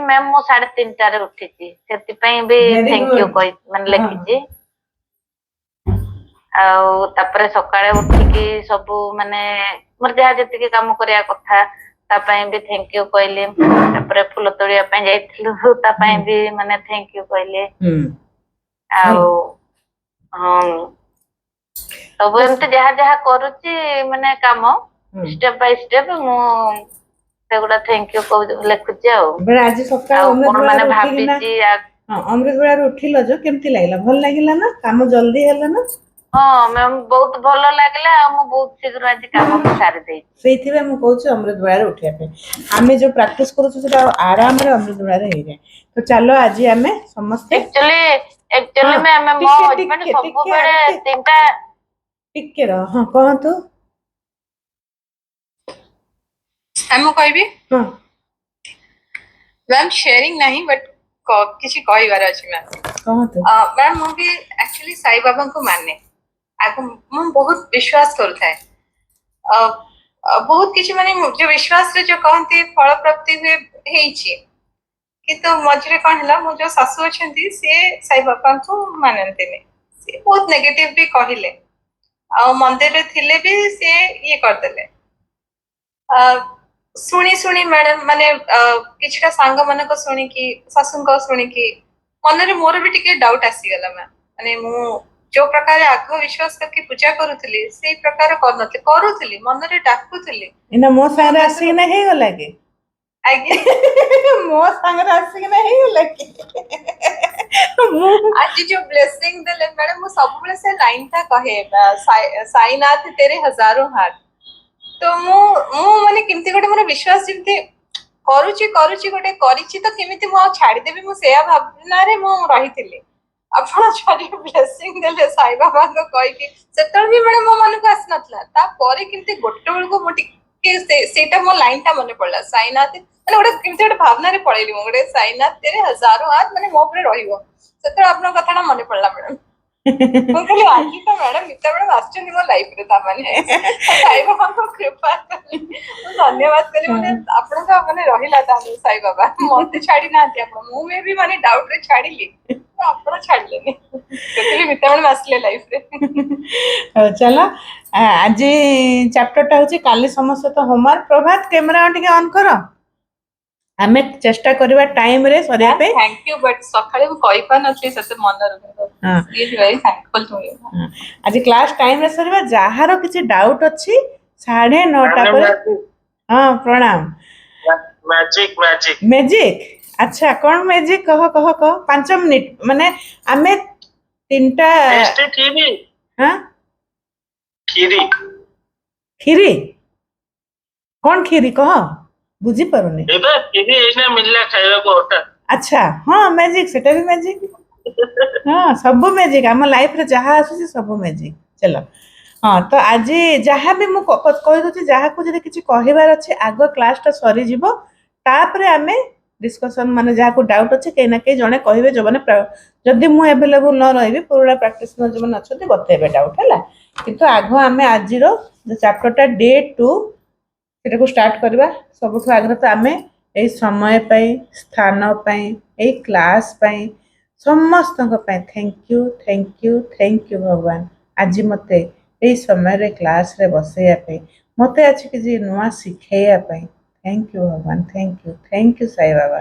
Ma'am ମୁଁ 3:30 ଉଠିଛି, ସେଥିପାଇଁ ବି ଥ୍ୟାଙ୍କ ୟୁ ମାନେ ଲେଖିଛି। ଆଉ ତାପରେ ସକାଳେ ଉଠିକି ସବୁ ମାନେ ମୋର ଯାହା ଯେତିକି କାମ କରିବା କଥା ତା ପାଇଁ ବି ଥ୍ୟାଙ୍କ ୟୁ କହିଲି। ତାପରେ ଫୁଲ ତୋଳିବା ପାଇଁ ଯାଇଥିଲୁ, ତା ପାଇଁ ବି ମାନେ ଥ୍ୟାଙ୍କ ୟୁ କହିଲି। ଆଉ ସବୁ ଏମିତି ଯାହା ଯାହା କରୁଛି ମାନେ କାମ ଷ୍ଟେପ ବାଇ ଷ୍ଟେପ ମୁଁ ସେଗୁଡା ଥ୍ୟାଙ୍କ ୟୁ ଲେଖୁଛି। ଆଉ ଆଜି ସକାଳେ କଣ ମାନେ ଭାବିଛି ଅମୃତ ବେଳାରେ ଉଠିଲ ଯୋଉ କେମିତି ଲାଗିଲା? ଭଲ ଲାଗିଲା ନା? କାମ ଜଲ୍ଦି ହେଲା ନା? ହଁ ମ୍ୟାମ୍ ବହୁତ ଭଲ ଲାଗିଲା। ଆଉ ମୁଁ ବହୁତ ଶୀଘ୍ର ଆଜି କାମ ବି ସାରି ଦେଇଛି। ସେଇଥିପାଇଁ ମୁଁ କହୁଛି ଅମୃତ ବେଳାରେ ଉଠିବା ପାଇଁ। ଆମେ ଯୋଉ ପ୍ରାକ୍ଟିସ କରୁଛୁ ସେଟା ଆରାମରେ ଅମୃତ ବେଳାରେ ହେଇଯାଏ। ତ ଚାଲ ଆଜି ଆମେ ସମସ୍ତେ ଆକ୍ଚୁଆଲି ମ୍ୟାମ୍ ମୋ ହଜବେଣ୍ଡ ସବୁବେଳେ ତିନିଟା ଟିକେ ରହ। ହଁ କହନ୍ତୁ। ମୁଁ କହିବି ମ୍ୟାମ୍ ସେୟାରିଂ ନାହିଁ, ବଟ୍ କିଛି କହିବାର ଅଛି ମ୍ୟାମ୍। ମ୍ୟାମ୍ ମୁଁ ବି ଆକ୍ଚୁଆଲି ସାଇ ବାବାଙ୍କୁ ମାନେ ମୁଁ ବହୁତ ବିଶ୍ୱାସ କରୁଥାଏ। ବହୁତ କିଛି ମାନେ ଯୋଉ ବିଶ୍ୱାସରେ ଯୋଉ କହନ୍ତି ଫଳ ପ୍ରାପ୍ତି ହୁଏ ହେଇଛି। କିନ୍ତୁ ମଝିରେ କଣ ହେଲା, ମୋ ଯୋଉ ଶାଶୁ ଅଛନ୍ତି ସିଏ ସାଇ ବାବାଙ୍କୁ ମାନନ୍ତିନି। ସିଏ ବହୁତ ନେଗେଟିଭ ବି କହିଲେ, ଆଉ ମନ୍ଦିରରେ ଥିଲେ ବି ସିଏ ଇଏ କରିଦେଲେ। ଶୁଣି ମ୍ୟାଡାମ ମାନେ କିଛିଟା ସାଙ୍ଗ ମାନଙ୍କ ଶୁଣିକି, ଶାଶୁଙ୍କ ଶୁଣିକି ମନରେ ମୋର ବି ଟିକେ ଡାଉଟ ଆସିଗଲା ମ୍ୟାମ୍। ମାନେ ମୁଁ ଯୋଉ ପ୍ରକାର ଆଗ ବିଶ୍ୱାସ କରିକି ପୂଜା କରୁଥିଲି ସେଇ ପ୍ରକାର କରୁଥିଲି ମନରେ ଡାକୁଥିଲି। ମୋ ସାଙ୍ଗରେ ଆସିକିନା ହେଇଗଲା କି? ଆଜ୍ଞା ମୋ ସାଙ୍ଗରେ ଆସିକିନା ହେଇଗଲା କି? ଆଜି ଯୋଉ ବ୍ଲେସିଂ ଦେଲେ ମ୍ୟାଡାମ, ମୁଁ ସବୁବେଳେ ସେ ଲାଇନ ଟା କହେ, ସାଇନାଥ ତେରେ ହଜାରୋ ହାତ। ତ ମୁଁ ମାନେ କେମିତି ଗୋଟେ ମୋର ବିଶ୍ୱାସ ଯେମିତି କରୁଛି ଗୋଟେ କରିଛି ତ କେମିତି ମୁଁ ଆଉ ଛାଡିଦେବି, ମୁଁ ସେୟା ଭାବନାରେ ମୁଁ ରହିଥିଲି। ଆପଣ ଯଦି ବ୍ଲେସିଂ ଦେଲେ ସାଇ ବାବାଙ୍କ କହିକି, ସେତେବେଳେ ବି ମ୍ୟାଡାମ ମୋ ମନକୁ ଆସିନଥିଲା। ତାପରେ କେମିତି ଗୋଟେ ବେଳକୁ ମୁଁ ଟିକେ ସେଇଟା ମୋ ଲାଇନ ଟା ମନେ ପଡିଲା, ସାଇନାଥ ମାନେ ଗୋଟେ କେମିତି ଗୋଟେ ଭାବନାରେ ପଳେଇଲି ମୁଁ, ଗୋଟେ ସାଇନାଥ ତେରେ ହଜାରୋ ହାତ ମାନେ ମୋ ଉପରେ ରହିବ। ସେତେବେଳେ ଆପଣଙ୍କ କଥାଟା ମନେ ପଡିଲା ମ୍ୟାଡାମ। ମୁଁ କହିଲି ଆଜି ତ ମ୍ୟାଡାମ ଯେତେବେଳେ ଆସିଛନ୍ତି ମୋ ଲାଇଫରେ, ତାମାନେ ସାଇବାବାଙ୍କ କୃପା ମୁଁ ଧନ୍ୟବାଦ କଲି। ମାନେ ଆପଣଙ୍କ ମାନେ ରହିଲା ତାହେଲେ ସାଇ ବାବା, ମତେ ଛାଡି ନାହାନ୍ତି ଆପଣ। ମୁଁ ବି ମାନେ ଡାଉଟ ରେ ଛାଡିଲି, ଆପଣ ଛାଡିଲେନି। ସେଥିରେ ଯେତେବେଳେ ଆସିଲେ ଲାଇଫରେ। ହଉ ଚାଲ ଆଜି ଚାପ୍ଟରଟା ହଉଛି କାଲି ସମସ୍ତେ ତ ହୋମୱାର୍କ। ପ୍ରଭାତ କ୍ୟାମେରା ଟିକେ ଅନ୍ କର। ଆମେ ଚେଷ୍ଟା କରିବା ଟାଇମରେ ସରିବା ପାଇଁ। ଥ୍ୟାଙ୍କ ୟୁ, ବଟ୍ ସକାଳେ ମୁଁ କହିପାରୁନଥିଲି ସେତେ ମନରେ। ଆଜି କ୍ଲାସ ଟାଇମରେ ସରିବା। ଯାହାର କିଛି ଡାଉଟ ଅଛି 9:30 ପରେ। ହଁ ପ୍ରଣାମ। ମ୍ୟାଜିକ ଆଚ୍ଛା, କଣ ମ୍ୟାଜିକ କହ 5 ମିନିଟ ମାନେ ଆମେ 3ଟା କ୍ଷୀରି କଣ କ୍ଷୀରି କହ, ବୁଝିପାରୁନି। ଆଚ୍ଛା ହଁ ମ୍ୟାଜିକ, ସେଟା ବି ମ୍ୟାଜିକ। ହଁ ସବୁ ମ୍ୟାଜିକ, ଆମ ଲାଇଫରେ ଯାହା ଆସୁଛି ସବୁ ମ୍ୟାଜିକ। ଚାଲ ହଁ, ତ ଆଜି ଯାହାବି ମୁଁ କହିଦଉଛି, ଯାହାକୁ ଯଦି କିଛି କହିବାର ଅଛି ଆଗ କ୍ଲାସଟା ସରିଯିବ, ତାପରେ ଆମେ ଡିସ୍କସନ ମାନେ ଯାହାକୁ ଡାଉଟ ଅଛି କେହି ନା କେହି ଜଣେ କହିବେ। ଯୋଉମାନେ ଯଦି ମୁଁ ଆଭେଲେବୁଲ ନ ରହିବି, ପୁରୁଣା ପ୍ରାକ୍ଟିସ ଯୋଉମାନେ ଅଛନ୍ତି ବତେଇବେ ଡାଉଟ ହେଲା। କିନ୍ତୁ ଆଗ ଆମେ ଆଜିର ଚାପ୍ଟରଟା ଡେ 2 ସେଟାକୁ ଷ୍ଟାର୍ଟ କରିବା। ସବୁଠୁ ଆଗରେ ତ ଆମେ ଏଇ ସମୟ ପାଇଁ, ସ୍ଥାନ ପାଇଁ, ଏଇ କ୍ଲାସ ପାଇଁ, ସମସ୍ତଙ୍କ ପାଇଁ ଥ୍ୟାଙ୍କ ୟୁ ଭଗବାନ। ଆଜି ମତେ ଏଇ ସମୟରେ କ୍ଲାସରେ ବସେଇବା ପାଇଁ, ମତେ ଆଜି କିଛି ନୂଆ ଶିଖେଇବା ପାଇଁ थैंक यू भगवान, थैंक यू साईं बाबा।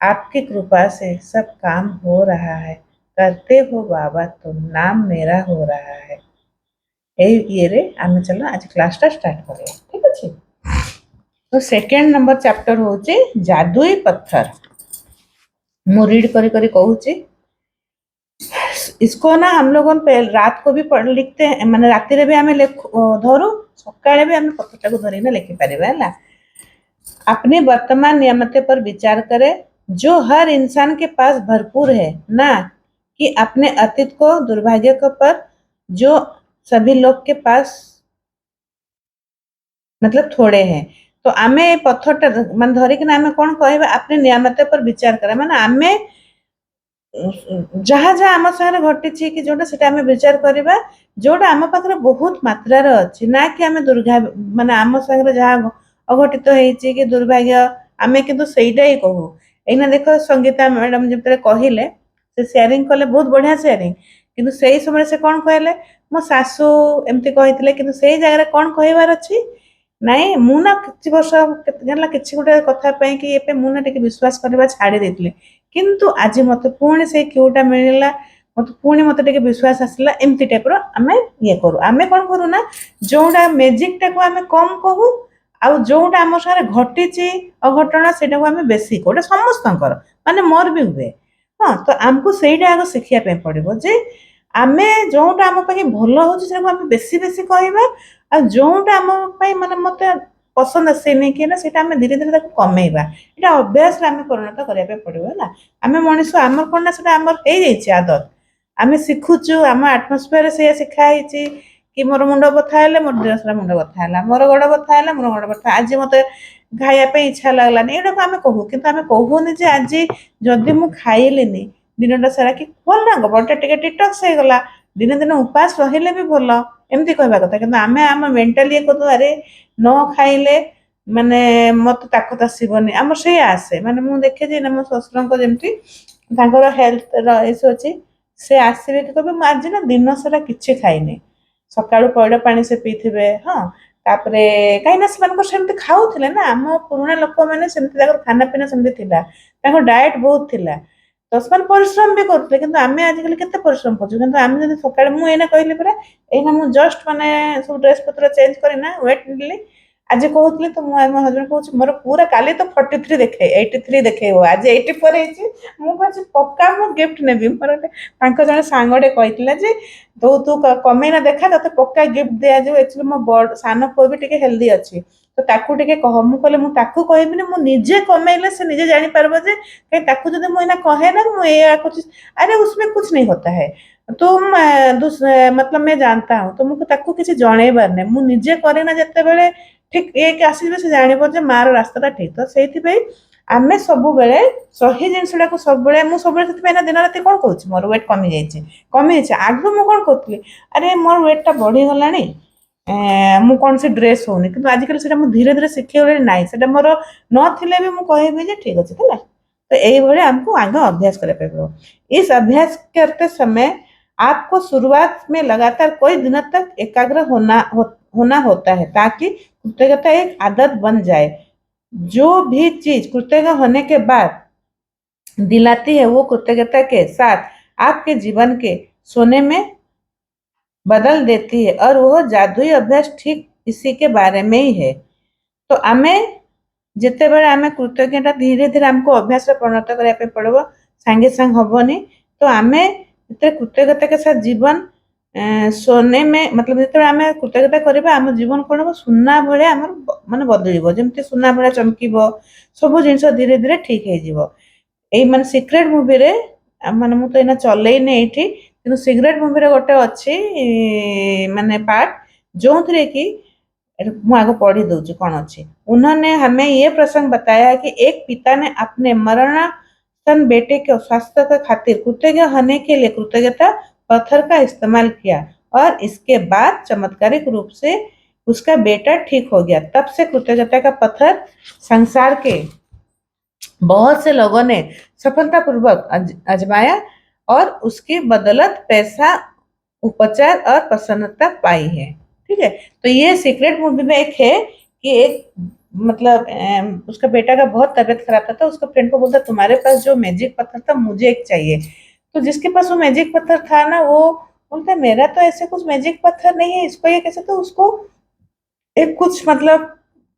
आपकी कृपा से सब काम हो रहा है, करते हो बाबा तुम, नाम मेरा हो रहा है। এই ইয়েরে আমি চলো আজ ক্লাসটা স্টার্ট করিবা, ঠিক আছে? तो सेकेंड नंबर चैप्टर होचे जादुई पत्थर। मु रीड करी कहूची। इसको ना हम लोग रात को भी लिखते हैं, माने राति रे भी हमें धरू, सकाळे भी हमें पत्थरटा को धरी ना लिखि परिबा हैला। अपने वर्तमान नियमते पर विचार करें, जो हर इंसान के पास भरपूर है, ना कि अपने अतीत को, दुर्भाग्य को पर जो सभी लोग के पास मतलब थोड़े हैं। तो आमे पत्थरटा मान धरिकिना आमे कोन कहबा, अपने नियमते पर विचार करें माने आमे जहाँ जहाँ आम सागर घटी कि जोटा से आम विचार करवा, जोटा आम पाखे बहुत मात्रार अच्छी, ना कि आम दुर्गा माने आम सागर जहाँ अघटित होती कि दुर्भाग्य आमे किंतु सेटा ही कहू। ଏଇନା ଦେଖ ସଙ୍ଗୀତା ମ୍ୟାଡାମ ଯେତେବେଳେ କହିଲେ ସେ ସେୟାରିଂ କଲେ ବହୁତ ବଢିଆ ସେୟାରିଂ, କିନ୍ତୁ ସେଇ ସମୟରେ ସେ କଣ କହିଲେ ମୋ ଶାଶୁ ଏମିତି କହିଥିଲେ, କିନ୍ତୁ ସେଇ ଜାଗାରେ କଣ କହିବାର ଅଛି ନାଇଁ ମୁଁ ନା କିଛି ବର୍ଷ କେତେ ଜାଣିଲା କିଛି ଗୋଟେ କଥା ପାଇଁ କି ଏବେ ମୁଁ ନା ଟିକେ ବିଶ୍ୱାସ କରିବା ଛାଡି ଦେଇଥିଲି, କିନ୍ତୁ ଆଜି ମତେ ପୁଣି ସେଇ କ୍ୟୁଟା ମିଳିଲା, ମତେ ଟିକେ ବିଶ୍ୱାସ ଆସିଲା, ଏମିତି ଟାଇପର ଆମେ ଇଏ କରୁ। ଆମେ କଣ କରୁ ନା ଯୋଉଟା ମ୍ୟାଜିକ ଟାକୁ ଆମେ କମ କହୁ, ଆଉ ଯୋଉଟା ଆମ ସାଙ୍ଗରେ ଘଟିଛି ଅଘଟଣ ସେଇଟାକୁ ଆମେ ବେଶୀ କହୁ। ଏଇଟା ସମସ୍ତଙ୍କର, ମାନେ ମୋର ବି ହୁଏ। ହଁ, ତ ଆମକୁ ସେଇଟା ଆଗ ଶିଖିବା ପାଇଁ ପଡିବ ଯେ ଆମେ ଯୋଉଟା ଆମ ପାଇଁ ଭଲ ହଉଛି ସେଟାକୁ ଆମେ ବେଶୀ ବେଶୀ କହିବା, ଆଉ ଯୋଉଟା ଆମ ପାଇଁ ମାନେ ମତେ ପସନ୍ଦ ଆସେନି କି ନା ସେଇଟା ଆମେ ଧୀରେ ଧୀରେ ତାକୁ କମେଇବା। ଏଇଟା ଅଭ୍ୟାସରେ ଆମେ ପରିଣତ କରିବା ପାଇଁ ପଡିବ ହେଲା। ଆମେ ମଣିଷ, ଆମର କଣ ନା ସେଟା ଆମର ହେଇଯାଇଛି ଆଦତ, ଆମେ ଶିଖୁଛୁ, ଆମ ଆଟମସ୍ଫିୟରରେ ସେଇଆ ଶିଖା ହେଇଛି କି ମୋର ମୁଣ୍ଡ ବଥା ହେଲେ ମୋର ଦିନ ସାରା ମୁଣ୍ଡ ବଥା ହେଲା, ମୋର ଗୋଡ ବଥା ହେଲା ମୋର ଗୋଡ ବଥା, ଆଜି ମତେ ଖାଇବା ପାଇଁ ଇଚ୍ଛା ଲାଗିଲାନି, ଏଇଟାକୁ ଆମେ କହୁ। କିନ୍ତୁ ଆମେ କହୁନି ଯେ ଆଜି ଯଦି ମୁଁ ଖାଇଲିନି ଦିନଟା ସାରା କି ଭଲ ନା ବଡିଟା ଟିକେ ଡିଟକ୍ସ ହେଇଗଲା, ଦିନେ ଦିନେ ଉପାସ ରହିଲେ ବି ଭଲ, ଏମିତି କହିବା କଥା। କିନ୍ତୁ ଆମେ ଆମ ମେଣ୍ଟାଲି କରିଦବାରେ ନ ଖାଇଲେ ମାନେ ମତେ ତାକତ ଆସିବନି, ଆମର ସେଇଆ ଆସେ। ମାନେ ମୁଁ ଦେଖେ ଯେ ମୋ ଶ୍ୱଶୁରଙ୍କ ଯେମିତି ତାଙ୍କର ହେଲ୍ଥର ଇସ୍ୟୁ ଅଛି, ସେ ଆସିବେ କି କହିବେ ମୁଁ ଆଜି ନା ଦିନ ସାରା କିଛି ଖାଇନି, ସକାଳୁ ପଇଡ ପାଣି ସେ ପିଇଥିବେ। ହଁ, ତାପରେ କାହିଁକିନା ସେମାନଙ୍କର ସେମିତି ଖାଉଥିଲେ ନା, ଆମ ପୁରୁଣା ଲୋକମାନେ ସେମିତି ତାଙ୍କର ଖାନା ପିନା ସେମିତି ଥିଲା, ତାଙ୍କ ଡାଏଟ ବହୁତ ଥିଲା, ତ ସେମାନେ ପରିଶ୍ରମ ବି କରୁଥିଲେ। କିନ୍ତୁ ଆମେ ଆଜିକାଲି କେତେ ପରିଶ୍ରମ କରୁଛୁ, କିନ୍ତୁ ଆମେ ଯଦି ସକାଳେ, ମୁଁ ଏଇନା କହିଲି ପରା, ଏଇନା ମୁଁ ଜଷ୍ଟ ମାନେ ସବୁ ଡ୍ରେସ ପତ୍ର ଚେଞ୍ଜ କରିନା ୱେଟ ନେଲି, ଆଜି କହୁଥିଲି ତ ମୁଁ ମୋ ହଜବେଣ୍ଡ କହୁଛି ମୋର ପୁରା କାଲି ତ 43 ଦେଖେ 83 ଦେଖେଇବ, ଆଜି 84 ହେଇଛି। ମୁଁ କହୁଛି ପକ୍କା ମୁଁ ଗିଫ୍ଟ ନେବି। ମୋର ଗୋଟେ ତାଙ୍କ ଜଣେ ସାଙ୍ଗଟେ କହିଥିଲା ଯେ ତୁ କମେଇନା ଦେଖା, ତତେ ପକ୍କା ଗିଫ୍ଟ ଦିଆଯିବ। ଏକ୍ଚୁଆଲି ମୋ ବଡ ସାନ ପୁଅ ବି ଟିକେ ହେଲ୍ଦି ଅଛି, ତ ତାକୁ ଟିକେ କହ। ମୁଁ କହିଲେ ମୁଁ ତାକୁ କହିବିନି, ମୁଁ ନିଜେ कमेले से ନିଜେ ଜାଣିପାରିବ ଯେ कहीं ତାକୁ ଯଦି ମୁଁ ଏଇନା कहे ना ମୁଁ ଏଇଆ କରୁଛି, अरे उसमें कुछ नहीं होता है, तुम मतलब मैं जानता हूँ, तुमକୁ ତାକୁ କିଛି ଜଣେଇବାର ନାହିଁ। ମୁଁ ନିଜେ କରେ ନା ଯେତେବେଳେ ଠିକ ଏକ ଆସିବେ ସେ ଜାଣିବ ଯେ ମାର ରାସ୍ତାଟା ଠିକ। ତ ସେଇଥିପାଇଁ ଆମେ ସବୁବେଳେ ସହି ଜିନିଷଟାକୁ ସବୁବେଳେ, ମୁଁ ସବୁବେଳେ ସେଥିପାଇଁ ନା ଦିନ ରାତି କଣ କହୁଛି ମୋର ୱେଟ୍ କମିଯାଇଛି। ଆଗରୁ ମୁଁ କଣ କରୁଥିଲି, ଆରେ ମୋର ୱେଟ୍ଟା ବଢିଗଲାଣି, ମୁଁ କୌଣସି ଡ୍ରେସ୍ ହଉନି, କିନ୍ତୁ ଆଜିକାଲି ସେଟା ମୁଁ ଧୀରେ धीरे ଶିଖିଗଲିଣି। ନାହିଁ ସେଟା ମୋର ନଥିଲେ ବି ମୁଁ କହିବି ଯେ ଠିକ ଅଛି ହେଲା। तो এইভাবে हमको आगे अभ्यास करना पड़ेगा। इस अभ्यास करते समय आपको शुरुआत में लगातार कई दिनों तक एकाग्र होना होता है, ताकि कृतज्ञता एक आदत बन जाए। जो भी चीज कृतज्ञ होने के बाद दिलाती है, वो कृतज्ञता के साथ आपके जीवन के सोने में बदल देती है, और वह जादुई अभ्यास ठीक इसी के बारे में ही है। तो आमे ଯେତେବେଳେ ଆମେ କୃତଜ୍ଞତା ଧୀରେ ଧୀରେ ଆମକୁ ଅଭ୍ୟାସରେ ପରିଣତ କରିବା ପାଇଁ ପଡିବ, ସାଙ୍ଗେ ସାଙ୍ଗେ ହବନି। ତ ଆମେ ଯେତେବେଳେ କୃତଜ୍ଞତା के साथ जीवन सोने में मतलब ଯେତେବେଳେ ଆମେ କୃତଜ୍ଞତା କରିବା, ଆମ ଜୀବନ କଣ ହବ, ସୁନା ଭଳିଆ ଆମର ମାନେ ବଦଳିବ, ଯେମିତି ସୁନା ଭଳିଆ ଚମକିବ, ସବୁ ଜିନିଷ ଧୀରେ ଧୀରେ ଠିକ ହେଇଯିବ। ଏଇ ମାନେ ସିକ୍ରେଟ ମୁଭିରେ, ମାନେ ମୁଁ ତ ଏଇନା ଚଲେଇନି ଏଇଠି, କିନ୍ତୁ ସିକ୍ରେଟ ମୁଭିରେ ଗୋଟେ ଅଛି ମାନେ ପାର୍ଟ ଯୋଉଥିରେ କି मैं आगे पढ़ी दूची कौन अच्छी। उन्होंने हमें ये प्रसंग बताया कि एक पिता ने अपने मरणासन बेटे के स्वास्थ्य के खातिर कृतज्ञ होने के लिए कृतज्ञता पत्थर का इस्तेमाल किया, और इसके बाद चमत्कारिक रूप से उसका बेटा ठीक हो गया। तब से कृतज्ञता का पत्थर संसार के बहुत से लोगों ने सफलतापूर्वक आजमाया, और उसकी बदौलत पैसा, उपचार और प्रसन्नता पाई है। ठीक है, तो ये सीक्रेट मूवी में एक है कि एक मतलब उसका बेटा का बहुत तबीयत खराब था, तो उसका फ्रेंड को बोलता तुम्हारे पास जो मैजिक पत्थर था मुझे एक चाहिए। तो जिसके पास वो मैजिक पत्थर था ना, वो बोलता मेरा तो ऐसे कुछ मैजिक पत्थर नहीं है, इसको ये कैसे, तो उसको एक कुछ मतलब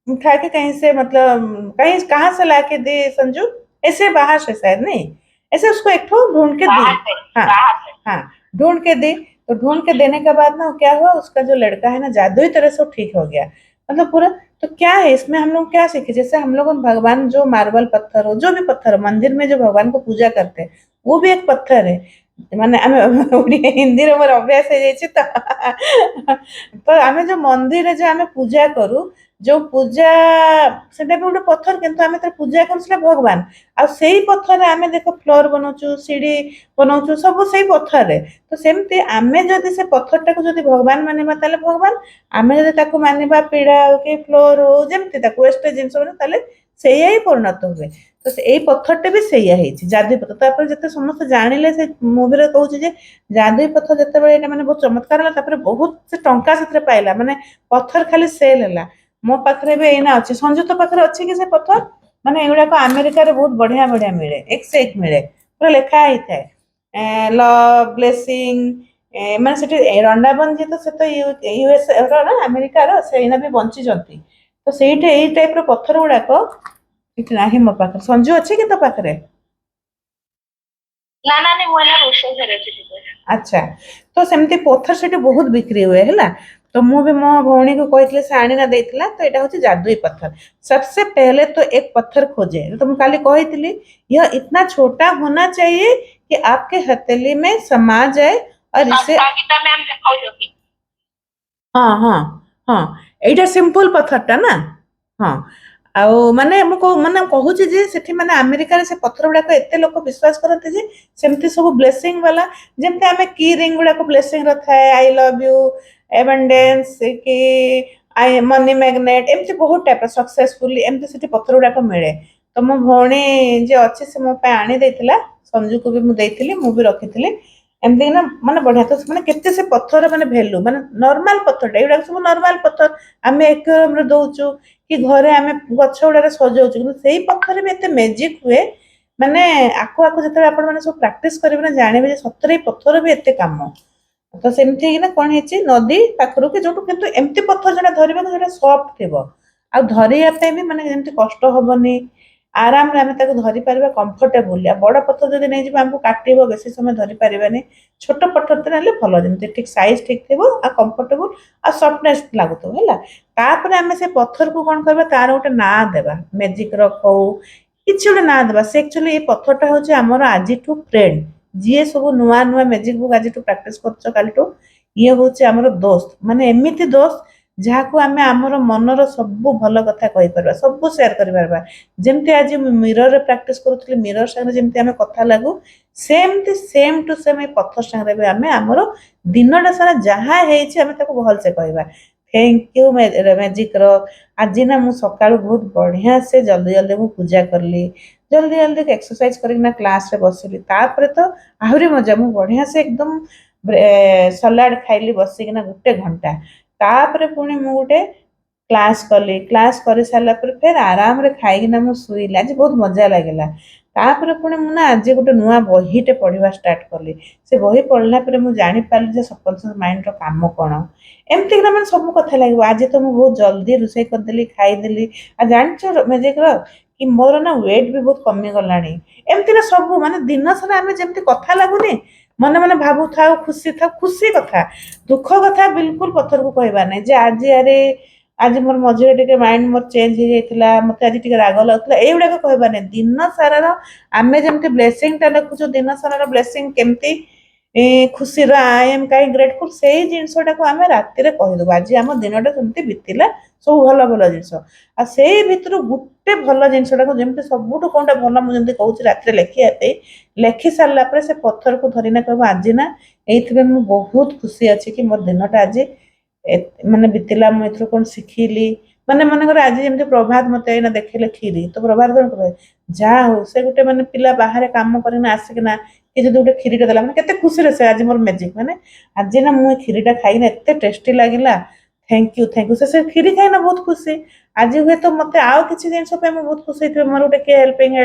उठा के कहीं से, मतलब कहीं कहाँ से ला के दे संजू, ऐसे बाहर से शायद नहीं, ऐसे उसको एक ठो ढूंढ के दी। बाहर से हाँ बाहर से हाँ, ढूंढ के दी। तो ढूंढ के देने के बाद ना क्या हुआ, उसका जो लड़का है ना जादुई तरह से वो ठीक हो गया, मतलब पूरा। तो क्या है इसमें हम लोग क्या सीखे, जैसे हम लोग भगवान जो मार्बल पत्थर हो, जो भी पत्थर हो, मंदिर में जो भगवान को पूजा करते हैं वो भी एक पत्थर है। ମାନେ ଆମେ ହିନ୍ଦୀରେ ମୋର ଅଭ୍ୟାସ ହେଇଯାଇଛି ତ ତ ଆମେ ଯୋଉ ମନ୍ଦିରରେ ଯୋଉ ଆମେ ପୂଜା କରୁ, ଯୋଉ ପୂଜା ସେଟା ବି ଗୋଟେ ପଥର, କିନ୍ତୁ ଆମେ ତାର ପୂଜା କରୁ ସେଟା ଭଗବାନ। ଆଉ ସେଇ ପଥରରେ ଆମେ ଦେଖ ଫ୍ଲୋର ବନଉଛୁ, ସିଢି ବନଉଛୁ, ସବୁ ସେଇ ପଥରରେ। ତ ସେମିତି ଆମେ ଯଦି ସେ ପଥରଟାକୁ ଯଦି ଭଗବାନ ମାନିବା ତାହେଲେ ଭଗବାନ, ଆମେ ଯଦି ତାକୁ ମାନିବା ପିଢା ହଉ କି ଫ୍ଲୋର ହଉ, ଯେମିତି ତାକୁ ୱେଷ୍ଟେଜ ଜିନିଷ ତାହେଲେ ସେଇଆ ହିଁ ପରିଣତ ହୁଏ। ତ ଏଇ ପଥରଟା ବି ସେଇଆ ହେଇଛି ଯାଦୁଇ ପଥର। ତାପରେ ଯେତେ ସମସ୍ତେ ଜାଣିଲେ ସେ ମୁଭିରେ କହୁଛି ଯେ ଯାଦୁଇ ପଥର ଯେତେବେଳେ ଏଇଟା ମାନେ ବହୁତ ଚମତ୍କାର ହେଲା, ତାପରେ ବହୁତ ସେ ଟଙ୍କା ସେଥିରେ ପାଇଲା, ମାନେ ପଥର ଖାଲି ସେଲ୍ ହେଲା। ମୋ ପାଖରେ ବି ଏଇନା ଅଛି। ସଞ୍ଜୁତ ପାଖରେ ଅଛି କି ସେ ପଥର? ମାନେ ଏଗୁଡାକ ଆମେରିକାରେ ବହୁତ ବଢିଆ ବଢିଆ ମିଳେ, ଏକ ସେ ଏକ ମିଳେ, ପୁରା ଲେଖା ହେଇଥାଏ ଲଭ୍ ବ୍ଲେସିଂ। ମାନେ ସେଠି ରଣ୍ଡାବନ ଯିଏ, ତ ସେ ତ ୟୁଏସ୍ ର ନା, ଆମେରିକାର, ସେ ଏଇନା ବି ବଞ୍ଚିଛନ୍ତି। ତ ସେଇଠି ଏଇ ଟାଇପ ର ପଥର ଗୁଡାକ ଏଠି ନାହିଁ ମୋ ପାଖରେ। ସଞ୍ଜୁ ଅଛି କି ତୋ ପାଖରେ? ନା ନା ନାଇଁ, ମୁଁ ଏଇନା ରୋଷେଇ ଘରେ ଅଛି ଟିକେ। ଆଚ୍ଛା, ତ ସେମିତି ପଥର ସେଠି ବହୁତ ବିକ୍ରି ହୁଏ ହେଲା। तो ମୁଁ ବି ମୋ ଭଉଣୀକୁ କହିଥିଲି, ସେ ଆଣିନା ଦେଇଥିଲା। ତ ଏଇଟା ହଉଛି जादुई पत्थर। सबसे पहले तो एक पत्थर खोजे, तो मैं काली कहती यह इतना छोटा होना चाहिए कि आपके हथेली में समा जाए और इसे संगीता मैम दिखाओ कि हाँ हाँ हाँ, ଏଇଟା ସିମ୍ପଲ ପଥରଟା ନା। ହଁ, ଆଉ ମାନେ ମୁଁ ମାନେ କହୁଛି ଯେ ସେଠି ମାନେ ଆମେରିକାରେ ସେ ପଥର ଗୁଡାକ ଏତେ ଲୋକ ବିଶ୍ୱାସ କରନ୍ତି ଯେ ସେମିତି ସବୁ ବ୍ଲେସିଂ ବାଲା, ଯେମିତି ଆମେ କି ରିଙ୍ଗ ଗୁଡାକ ବ୍ଲେସିଂ ର ଥାଏ, ଆଇ ଲଭ୍ ୟୁ, ଏବାଣ୍ଡେନ୍ସ କି ମନି ମ୍ୟାଗ୍ନେଟ, ଏମିତି ବହୁତ ଟାଇପ ର ସକ୍ସେସଫୁଲି, ଏମିତି ସେଠି ପଥର ଗୁଡାକ ମିଳେ। ତ ମୋ ଭଉଣୀ ଯେ ଅଛି ସେ ମୋ ପାଇଁ ଆଣି ଦେଇଥିଲା, ସଞ୍ଜୁକୁ ବି ମୁଁ ଦେଇଥିଲି, ମୁଁ ବି ରଖିଥିଲି। ଏମିତି ନା ମାନେ ବଢିଆ। ତ ମାନେ କେତେ ସେ ପଥର ମାନେ ଭ୍ୟାଲୁ, ମାନେ ନର୍ମାଲ ପଥରଟା, ଏଗୁଡାକ ସବୁ ନର୍ମାଲ ପଥର ଆମେ ଏକ୍ୱେରିୟମରେ ଦଉଛୁ କି ଘରେ ଆମେ ଗଛ ଗୁଡାରେ ସଜାଉଛୁ, କିନ୍ତୁ ସେଇ ପଥରରେ ବି ଏତେ ମ୍ୟାଜିକ ହୁଏ। ମାନେ ଆକୁ ଆକୁ ଯେତେବେଳେ ଆପଣ ମାନେ ସବୁ ପ୍ରାକ୍ଟିସ କରିବେ ନା, ଜାଣିବେ ଯେ ସତରେ ଏଇ ପଥର ବି ଏତେ କାମ। ତ ସେମିତି ହେଇକିନା କଣ ହେଇଛି, ନଦୀ ପାଖରୁ କି ଯୋଉଠୁ, କିନ୍ତୁ ଏମିତି ପଥର ଯୋଉଟା ଧରିବାକୁ ଯୋଉଟା ସଫ୍ଟ ଥିବ, ଆଉ ଧରିବା ପାଇଁ ବି ମାନେ ଯେମିତି କଷ୍ଟ ହବନି, ଆରାମରେ ଆମେ ତାକୁ ଧରି ପାରିବା କମ୍ଫର୍ଟେବୁଲି। ଆଉ ବଡ ପଥର ଯଦି ନେଇଯିବା ଆମକୁ କାଟିବ, ବେଶୀ ସମୟ ଧରି ପାରିବାନି। ଛୋଟ ପଥର ନେଲେ ଭଲ, ଯେମିତି ଠିକ ସାଇଜ ଠିକ ଥିବ ଆଉ କମ୍ଫର୍ଟେବୁଲ ଆଉ ସଫ୍ଟନେସ ଲାଗୁଥିବ ହେଲା। ତାପରେ ଆମେ ସେ ପଥରକୁ କଣ କରିବା, ତାର ଗୋଟେ ନାଁ ଦେବା, ମ୍ୟାଜିକ ରକ୍ ହଉ କିଛି ଗୋଟେ ନାଁ ଦେବା। ସେ ଆକ୍ଚୁଆଲି ଏଇ ପଥରଟା ହଉଛି ଆମର ଆଜିଠୁ ଫ୍ରେଣ୍ଡ। ଯିଏ ସବୁ ନୂଆ ନୂଆ ମ୍ୟାଜିକ ବୁକ୍ ଆଜିଠୁ ପ୍ରାକ୍ଟିସ କରୁଛ କାଲିଠୁ, ଇଏ ହଉଛି ଆମର ଦୋସ୍ତ। ମାନେ ଏମିତି ଦୋସ୍ତ ଯାହାକୁ ଆମେ ଆମର ମନର ସବୁ ଭଲ କଥା କହିପାରିବା, ସବୁ ସେୟାର କରିପାରିବା। ଯେମିତି ଆଜି ମୁଁ ମିରରରେ ପ୍ରାକ୍ଟିସ କରୁଥିଲି, ମିରର ସାଙ୍ଗରେ ଯେମିତି ଆମେ କଥା ଲାଗୁ, ସେମିତି ସେମ ଟୁ ସେମ ଏଇ ପଥର ସାଙ୍ଗରେ ବି ଆମେ ଆମର ଦିନଟା ସାରା ଯାହା ହେଇଛି ଆମେ ତାକୁ ଭଲସେ କହିବା। Thank you Magic Rock. ଆଜି ନା ମୁଁ ସକାଳୁ ବହୁତ ବଢିଆ ସେ ଜଲ୍ଦି ଜଲ୍ଦି ମୁଁ ପୂଜା କଲି, ଜଲ୍ଦି ଜଲ୍ଦି ଏକ୍ସରସାଇଜ କରିକିନା କ୍ଲାସରେ ବସିଲି। ତାପରେ ତ ଆହୁରି ମଜା, ମୁଁ ବଢିଆ ସେ ଏକଦମ ସଲାଡ ଖାଇଲି ବସିକିନା 1 ଘଣ୍ଟା। ତାପରେ ପୁଣି ମୁଁ ଗୋଟେ କ୍ଲାସ କଲି, କ୍ଲାସ କରି ସାରିଲା ପରେ ଫେର ଆରାମରେ ଖାଇକିନା ମୁଁ ଶୋଇଲି। ଆଜି ବହୁତ ମଜା ଲାଗିଲା। ତାପରେ ପୁଣି ମୁଁ ନା ଆଜି ଗୋଟେ ନୂଆ ବହିଟେ ପଢିବା ଷ୍ଟାର୍ଟ କଲି। ସେ ବହି ପଢିଲା ପରେ ମୁଁ ଜାଣିପାରିଲି ଯେ ସବକନସିୟସ ମାଇଣ୍ଡର କାମ କଣ। ଏମିତି କିନା ମାନେ ସବୁ କଥା ଲାଗିବ। ଆଜି ତ ମୁଁ ବହୁତ ଜଲ୍ଦି ରୋଷେଇ କରିଦେଲି, ଖାଇଦେଲି। ଆଉ ଜାଣିଛ ମ୍ୟାଜିକ ର କି ମୋର ନା ୱେଟ ବି ବହୁତ କମିଗଲାଣି। ଏମିତି ନା ସବୁ ମାନେ ଦିନ ସାରା ଆମେ ଯେମିତି କଥା ଲାଗୁନି, ମନେ ମନେ ଭାବୁଥାଉ, ଖୁସି ଥାଉ, ଖୁସି କଥା, ଦୁଃଖ କଥା ବିଲକୁଲ ପଥରକୁ କହିବାର ନାହିଁ ଯେ ଆଜି ଆରେ ଆଜି ମୋର ମଝିରେ ଟିକେ ମାଇଣ୍ଡ ମୋର ଚେଞ୍ଜ ହେଇଯାଇଥିଲା, ମତେ ଆଜି ଟିକେ ରାଗ ଲାଗୁଥିଲା, ଏଇଗୁଡାକ କହିବାର ନାହିଁ। ଦିନ ସାରାର ଆମେ ଯେମିତି ବ୍ଲେସିଂ ଟା ଲେଖୁଛୁ, ଦିନ ସାରାର ବ୍ଲେସିଂ କେମିତି ଖୁସିର ଆଇ ଏମ୍ କାଇଁ ଗ୍ରେଟଫୁଲ, ସେଇ ଜିନିଷଟାକୁ ଆମେ ରାତିରେ କହିଦବୁ। ଆଜି ଆମ ଦିନଟା ସେମିତି ବିତିଲା, ସବୁ ଭଲ ଭଲ ଜିନିଷ। ଆଉ ସେଇ ଭିତରୁ ଗୋଟେ ଭଲ ଜିନିଷଟାକୁ ଯେମିତି ସବୁଠୁ କୋଉଟା ଭଲ, ମୁଁ ଯେମିତି କହୁଛି ରାତିରେ ଲେଖିବା ପାଇଁ, ଲେଖି ସାରିଲା ପରେ ସେ ପଥରକୁ ଧରିନା କହିବ ଆଜି ନା ଏଇଥିପାଇଁ ମୁଁ ବହୁତ ଖୁସି ଅଛି କି ମୋ ଦିନଟା ଆଜି ମାନେ ବିତିଲା, ମୁଁ ଏଥିରୁ କଣ ଶିଖିଲି। ମାନେ ମନେକର ଆଜି ଯେମିତି ପ୍ରଭାତ ମତେ ଏଇନା ଦେଖେଇଲେ କ୍ଷୀରି, ତ ପ୍ରଭାତ କଣ କହେ, ଯାହା ହଉ ସେ ଗୋଟେ ମାନେ ପିଲା ବାହାରେ କାମ କରିକିନା ଆସିକିନା କି ଯଦି ଗୋଟେ କ୍ଷୀରିଟା ଦେଲା, ମାନେ କେତେ ଖୁସିରେ ସେ ଆଜି ମୋର ମ୍ୟାଜିକ, ମାନେ ଆଜି ନା ମୁଁ ଏ କ୍ଷୀରିଟା ଖାଇକିନା ଏତେ ଟେଷ୍ଟି ଲାଗିଲା, ଥ୍ୟାଙ୍କ ୟୁ ଥ୍ୟାଙ୍କ ୟୁ। ସେ କ୍ଷୀରି ଖାଇନା ବହୁତ ଖୁସି। ଆଜି ହୁଏତ ମତେ ଆଉ କିଛି ଜିନିଷ ପାଇଁ ମୁଁ ବହୁତ ଖୁସି ହେଇଥିବି, ମୋର ଗୋଟେ କିଏ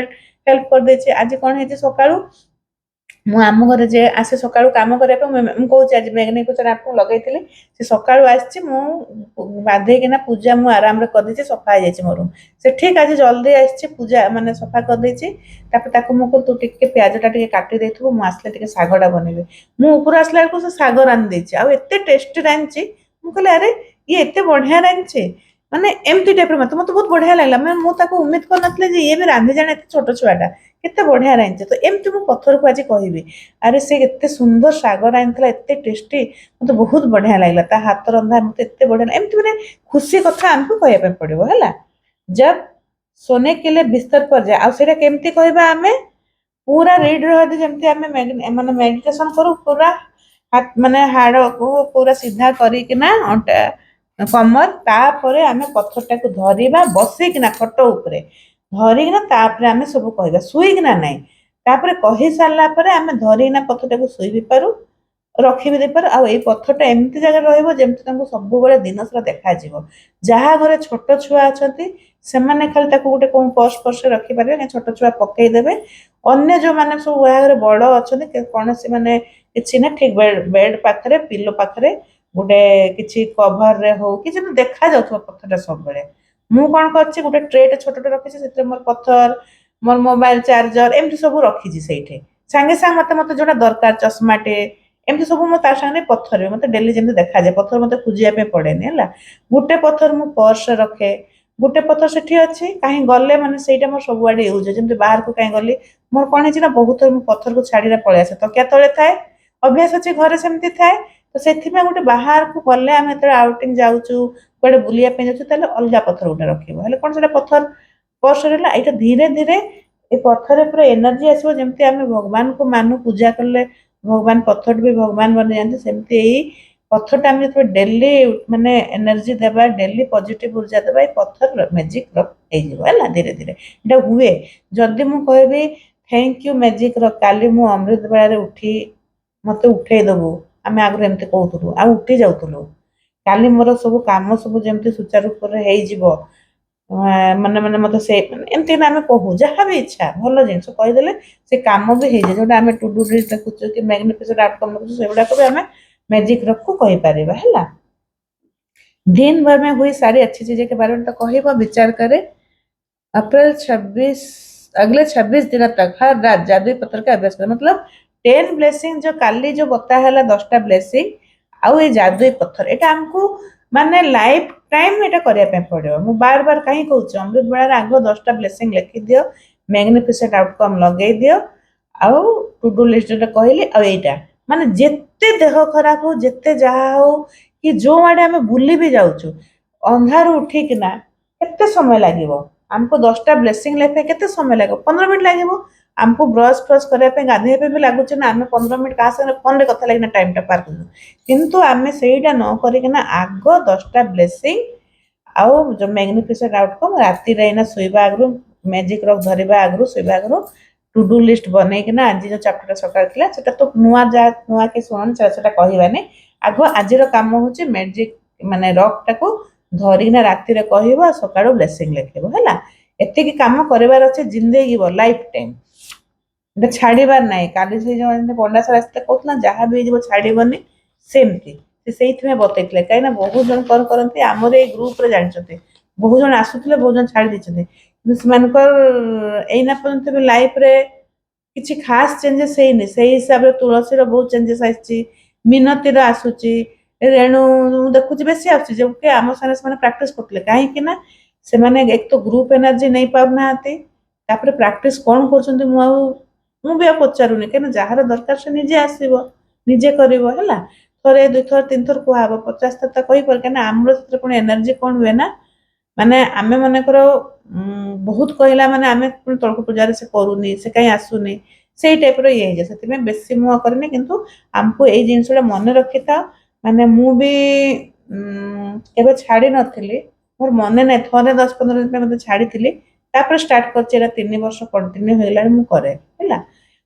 ହେଲ୍ପ କରିଦେଇଛି। ଆଜି କଣ ହେଇଛି, ସକାଳୁ ମୁଁ ଆମ ଘରେ ଯେ ଆସେ ସକାଳୁ କାମ କରିବା ପାଇଁ, ମୁଁ କହୁଛି ଆଜି ମେଘନୀକୁ ଲଗେଇଥିଲି, ସେ ସକାଳୁ ଆସିଛି, ମୁଁ ଗାଧେଇକିନା ପୂଜା ମୁଁ ଆରାମରେ କରିଦେଇଛି, ସଫା ହେଇଯାଇଛି ମୋ ରୁମ। ସେ ଠିକ ଆଜି ଜଲ୍ଦି ଆସିଛି, ପୂଜା ମାନେ ସଫା କରିଦେଇଛି। ତାପରେ ତାକୁ ମୁଁ କହିଲି ତୁ ଟିକେ ପିଆଜ ଟା ଟିକେ କାଟି ଦେଇଥିବୁ, ମୁଁ ଆସିଲେ ଟିକେ ଶାଗଟା ବନେଇବି। ମୁଁ ଉପରୁ ଆସିଲା ବେଳକୁ ସେ ଶାଗ ରାନ୍ଧି ଦେଇଛି, ଆଉ ଏତେ ଟେଷ୍ଟି ରାନ୍ଧିଛି। ମୁଁ କହିଲି ଆରେ ଇଏ ଏତେ ବଢିଆ ରାନ୍ଧିଛି, ମାନେ ଏମିତି ଟାଇପର ମତେ ମତେ ବହୁତ ବଢିଆ ଲାଗିଲା। ମାନେ ମୁଁ ତାକୁ ଉମିଦ କରିନଥିଲି ଯେ ଇଏ ବି ରାନ୍ଧି ଜାଣେ, ଏତେ ଛୋଟ ଛୁଆଟା କେତେ ବଢିଆ ରାନ୍ଧିଛି। ତ ଏମିତି ମୁଁ ପଥରକୁ ଆଜି କହିବି, ଆରେ ସେ ଏତେ ସୁନ୍ଦର ଶାଗ ରାନ୍ଧିଥିଲା, ଏତେ ଟେଷ୍ଟି, ମତେ ବହୁତ ବଢିଆ ଲାଗିଲା। ତା ହାତ ରନ୍ଧା ମତେ ଏତେ ବଢିଆ ଲାଗିଲା। ଏମିତି ମାନେ ଖୁସି କଥା ଆମକୁ କହିବା ପାଇଁ ପଡିବ ହେଲା। ଜବ सोने के लिए बिस्तर पर जाए, ଆଉ ସେଇଟା କେମିତି କହିବା ଆମେ, ପୁରା ରିଡ୍ ରହିବା, ଯେମିତି ଆମେ ମାନେ ମେଡିଟେସନ କରୁ, ପୁରା ମାନେ ହାଡକୁ ପୁରା ସିଧା କରିକିନା ଅଣ୍ଟା କମର, ତାପରେ ଆମେ ପଥରଟାକୁ ଧରିବା ବସିକିନା ଖଟ ଉପରେ, ଧରିକିନା ତାପରେ ଆମେ ସବୁ କହିବା, ଶୋଇକିନା ନାହିଁ। ତାପରେ କହି ସାରିଲା ପରେ ଆମେ ଧରିକିନା ପଥରଟାକୁ ଶୋଇ ବି ପାରୁ, ରଖି ବି ଦେଇପାରୁ। ଆଉ ଏଇ ପଥରଟା ଏମିତି ଜାଗାରେ ରହିବ ଯେମିତି ତାଙ୍କୁ ସବୁବେଳେ ଦିନ ସାରା ଦେଖାଯିବ। ଯାହା ଘରେ ଛୋଟ ଛୁଆ ଅଛନ୍ତି ସେମାନେ ଖାଲି ତାକୁ ଗୋଟେ କୋଉ ପର୍ସ ଫର୍ସରେ ରଖିପାରିବେ, କାରଣ ଛୋଟ ଛୁଆ ପକେଇଦେବେ। ଅନ୍ୟ ଯୋଉମାନେ ସବୁ ବାହାଘରେ ବଡ ଅଛନ୍ତି କୌଣସି ମାନେ କିଛି ନା ଠିକ ବେଡ ପାଖରେ ପିଲୋ ପାଖରେ ଗୋଟେ କିଛି କଭରରେ ହଉ କି ଯେମିତି ଦେଖାଯାଉଥିବ ପଥରଟା ସବୁବେଳେ। ମୁଁ କଣ କରିଛି, ଗୋଟେ ଟ୍ରେଟେ ଛୋଟଟେ ରଖିଛି, ସେଥିରେ ମୋର ପଥର, ମୋର ମୋବାଇଲ ଚାର୍ଜର ଏମିତି ସବୁ ରଖିଛି ସେଇଠି। ସାଙ୍ଗେ ସାଙ୍ଗେ ମତେ ମତେ ଯୋଉଟା ଦରକାର, ଚଷମାଟେ ଏମିତି ସବୁ ମୁଁ ତା ସାଙ୍ଗରେ ପଥରରେ ମତେ ଡେଲି ଯେମିତି ଦେଖାଯାଏ, ପଥର ମତେ ଖୋଜିବା ପାଇଁ ପଡେନି ହେଲା। ଗୋଟେ ପଥର ମୁଁ ପର୍ସରେ ରଖେ, ଗୋଟେ ପଥର ସେଠି ଅଛି, କାହିଁ ଗଲେ ମାନେ ସେଇଟା ମୋର ସବୁଆଡେ ୟୁଜ ହୁଏ। ଯେମିତି ବାହାରକୁ କାହିଁ ଗଲି, ମୋର କଣ ହେଇଛି ନା ବହୁତ ଥର ମୁଁ ପଥରକୁ ଛାଡିରେ ପଳେଇ ଆସେ, ତକିଆ ତଳେ ଥାଏ, ଅଭ୍ୟାସ ଅଛି, ଘରେ ସେମିତି ଥାଏ। ତ ସେଥିପାଇଁ ଗୋଟେ ବାହାରକୁ ଗଲେ ଆମେ ଯେତେବେଳେ ଆଉଟିଂ ଯାଉଛୁ, କୁଆଡେ ବୁଲିବା ପାଇଁ ଯାଉଛୁ, ତାହେଲେ ଅଲଗା ପଥର ଗୋଟେ ରଖିବ। ହେଲେ କଣ ସେଟା ପଥର ପର୍ସରେ ହେଲା। ଏଇଟା ଧୀରେ ଧୀରେ ଏ ପଥରରେ ପୁରା ଏନର୍ଜି ଆସିବ। ଯେମିତି ଆମେ ଭଗବାନଙ୍କୁ ମାନୁ, ପୂଜା କଲେ ଭଗବାନ ପଥରକୁ ବି ଭଗବାନ ବନେଇଯାଆନ୍ତି, ସେମିତି ଏଇ ପଥରଟା ଆମେ ଯେତେବେଳେ ଡେଲି ମାନେ ଏନର୍ଜି ଦେବା, ଡେଲି ପଜିଟିଭ ଉର୍ଜା ଦେବା, ଏଇ ପଥର ମ୍ୟାଜିକ ରକ୍ ହେଇଯିବ ହେଲା। ଧୀରେ ଧୀରେ ଏଇଟା ହୁଏ। ଯଦି ମୁଁ କହିବି ଥ୍ୟାଙ୍କ ୟୁ ମ୍ୟାଜିକ ରକ୍, କାଲି ମୁଁ ଅମୃତ ବେଳାରେ ଉଠି ମତେ ଉଠେଇ ଦବୁ, ଆମେ ଆଗରୁ ଏମିତି କହୁଥିଲୁ ଆଉ ଉଠି ଯାଉଥିଲୁ। କାଲି ମୋର ସବୁ କାମ ସବୁ ଯେମିତି ସୁଚାରୁରୂପରେ ହେଇଯିବ, ମାନେ ମାନେ ମତେ ସେ ଏମିତି ଆମେ କହୁ, ଯାହା ବି ଇଚ୍ଛା ଭଲ ଜିନିଷ କହିଦେଲେ ସେ କାମ ବି ହେଇଯାଏ। ଯୋଉଟା ଆମେ ଟୁ ଡୁ ଲିଷ୍ଟ ଦେଖୁଛୁ କି ମ୍ୟାଗ୍ନିଫିସେଣ୍ଟ ଆଉଟକମ୍ ଦେଖୁଛୁ, ସେଗୁଡାକ ବି ଆମେ मैजिक रख को कही पारिबा हैला। दिन भर में हुई सारी अच्छी चीजें के बारे में तो कहिबा, विचार करे। अप्रैल 26 अगले 26 दिन तक हर रात जादुई पत्थर का अभ्यास करें। मतलब 10 ब्लेसिंग जो काली जो बता है 10टा ब्लेसिंग आउ ये जादुई पत्थर एटा हमको माने लाइफ टाइम एटा करिया पे पड़ियो। मु बार बार कहीं कहूछ अमृत बेला आगो 10टा ब्लेसिंग लिखि दियो, मैग्निफिसेंट आउटकम लगे दियो, आउ टू डू लिस्ट रे कहली आ एटा माने जेते देह खराब हो, जेते जहा हो कि जो आडे हमें बुली भी जाउछु, अंधार उठिकिना केते समय लागिवो हमको 10टा ब्लेसिंग लेखे, केते समय लागो 15 मिनिट लागिवो। हमको ब्रश फ्रश करया पे गाधे पे भी लागुछ ना, हमें 15 मिनिट का संगे फोन रे कथा लागिना टाइम टा पार करू, किंतु हमें सेहीटा न करिकिना आगो 10टा ब्लेसिंग आउ जो मैग्निफिसेंट आउटकम राति रे ना सोइबा आगु मैजिक रॉक धरिबा आगु सोइबा आगु टू डू लिस्ट बनैकिना आज जो चैप्टर सकाळ थिला सेटा तो नुआ के सुनन सेटा कहिबानी। आगो आज काम होची मैजिक माने रॉक टाको धरिना राति रे कहबो, सकाळ ब्लेसिंग लेखिबो हैला। एते की काम करबार अछि जिंदगी भर लाइफ टाइम, एटा छाड़ीबार नाही। काली से जो पंडा सर आस्ते कहतना जहां भी जीवो छाड़ीबनी सेमती से सेइथमे बतैतले। काई ना बहुत जन कर करंती हमर ए ग्रुप रे जानिचते, बहुत जन आसुतले, बहुत जन छाड़ी दिचते, किंतु सेमानकर एइना पर्यंत भी लाइफ रे किसी खास चेंजेस ହେଇନି। ସେଇ ହିସାବରେ ତୁଳସୀର ବହୁତ ଚେଞ୍ଜେस ଆସିଛି, ମିନତିର ଆସୁଛି, ରେଣୁ ମୁଁ ଦେଖୁଛି ବେଶୀ ଆସୁଛି, ଯୋଉକି ଆମ ସାଙ୍ଗରେ ସେମାନେ ପ୍ରାକ୍ଟିସ କରୁଥିଲେ। କାହିଁକି ନା ସେମାନେ ଏକ ତ ଗ୍ରୁପ ଏନର୍ଜି ନେଇ ପାରୁନାହାନ୍ତି, ତାପରେ ପ୍ରାକ୍ଟିସ କଣ କରୁଛନ୍ତି ମୁଁ ବି ଆଉ ପଚାରୁନି, କାହିଁକିନା ଯାହାର ଦରକାର ସେ ନିଜେ ଆସିବ, ନିଜେ କରିବ ହେଲା। ଥରେ ଦୁଇଥର ତିନିଥର କୁହାହବ, 50 ଥର ତ କହିପାର, କାହିଁକିନା ଆମର ସେଥିରେ ପୁଣି ଏନର୍ଜି କଣ ହୁଏ ନା, ମାନେ ଆମେ ମନେକର ବହୁତ କହିଲା ମାନେ ଆମେ ପୁଣି ତଳକୁ ପୂଜାରେ ସେ କରୁନି, ସେ କାହିଁ ଆସୁନି, ସେଇ ଟାଇପର ଇଏ ହେଇଯାଏ। ସେଥିପାଇଁ ବେଶୀ ମୁଁ କରିନି, କିନ୍ତୁ ଆମକୁ ଏଇ ଜିନିଷଟା ମନେ ରଖିଥାଅ। ମାନେ ମୁଁ ବି କେବେ ଛାଡି ନଥିଲି, ମୋର ମନେ ନାହିଁ, ଥରେ 10-15 ଦିନ ପାଇଁ ମତେ ଛାଡିଥିଲି, ତାପରେ ଷ୍ଟାର୍ଟ କରିଛି। ଏଇଟା 3 ବର୍ଷ କଣ୍ଟିନ୍ୟୁ ହେଇଗଲାଣି ମୁଁ କରେ ହେଲା।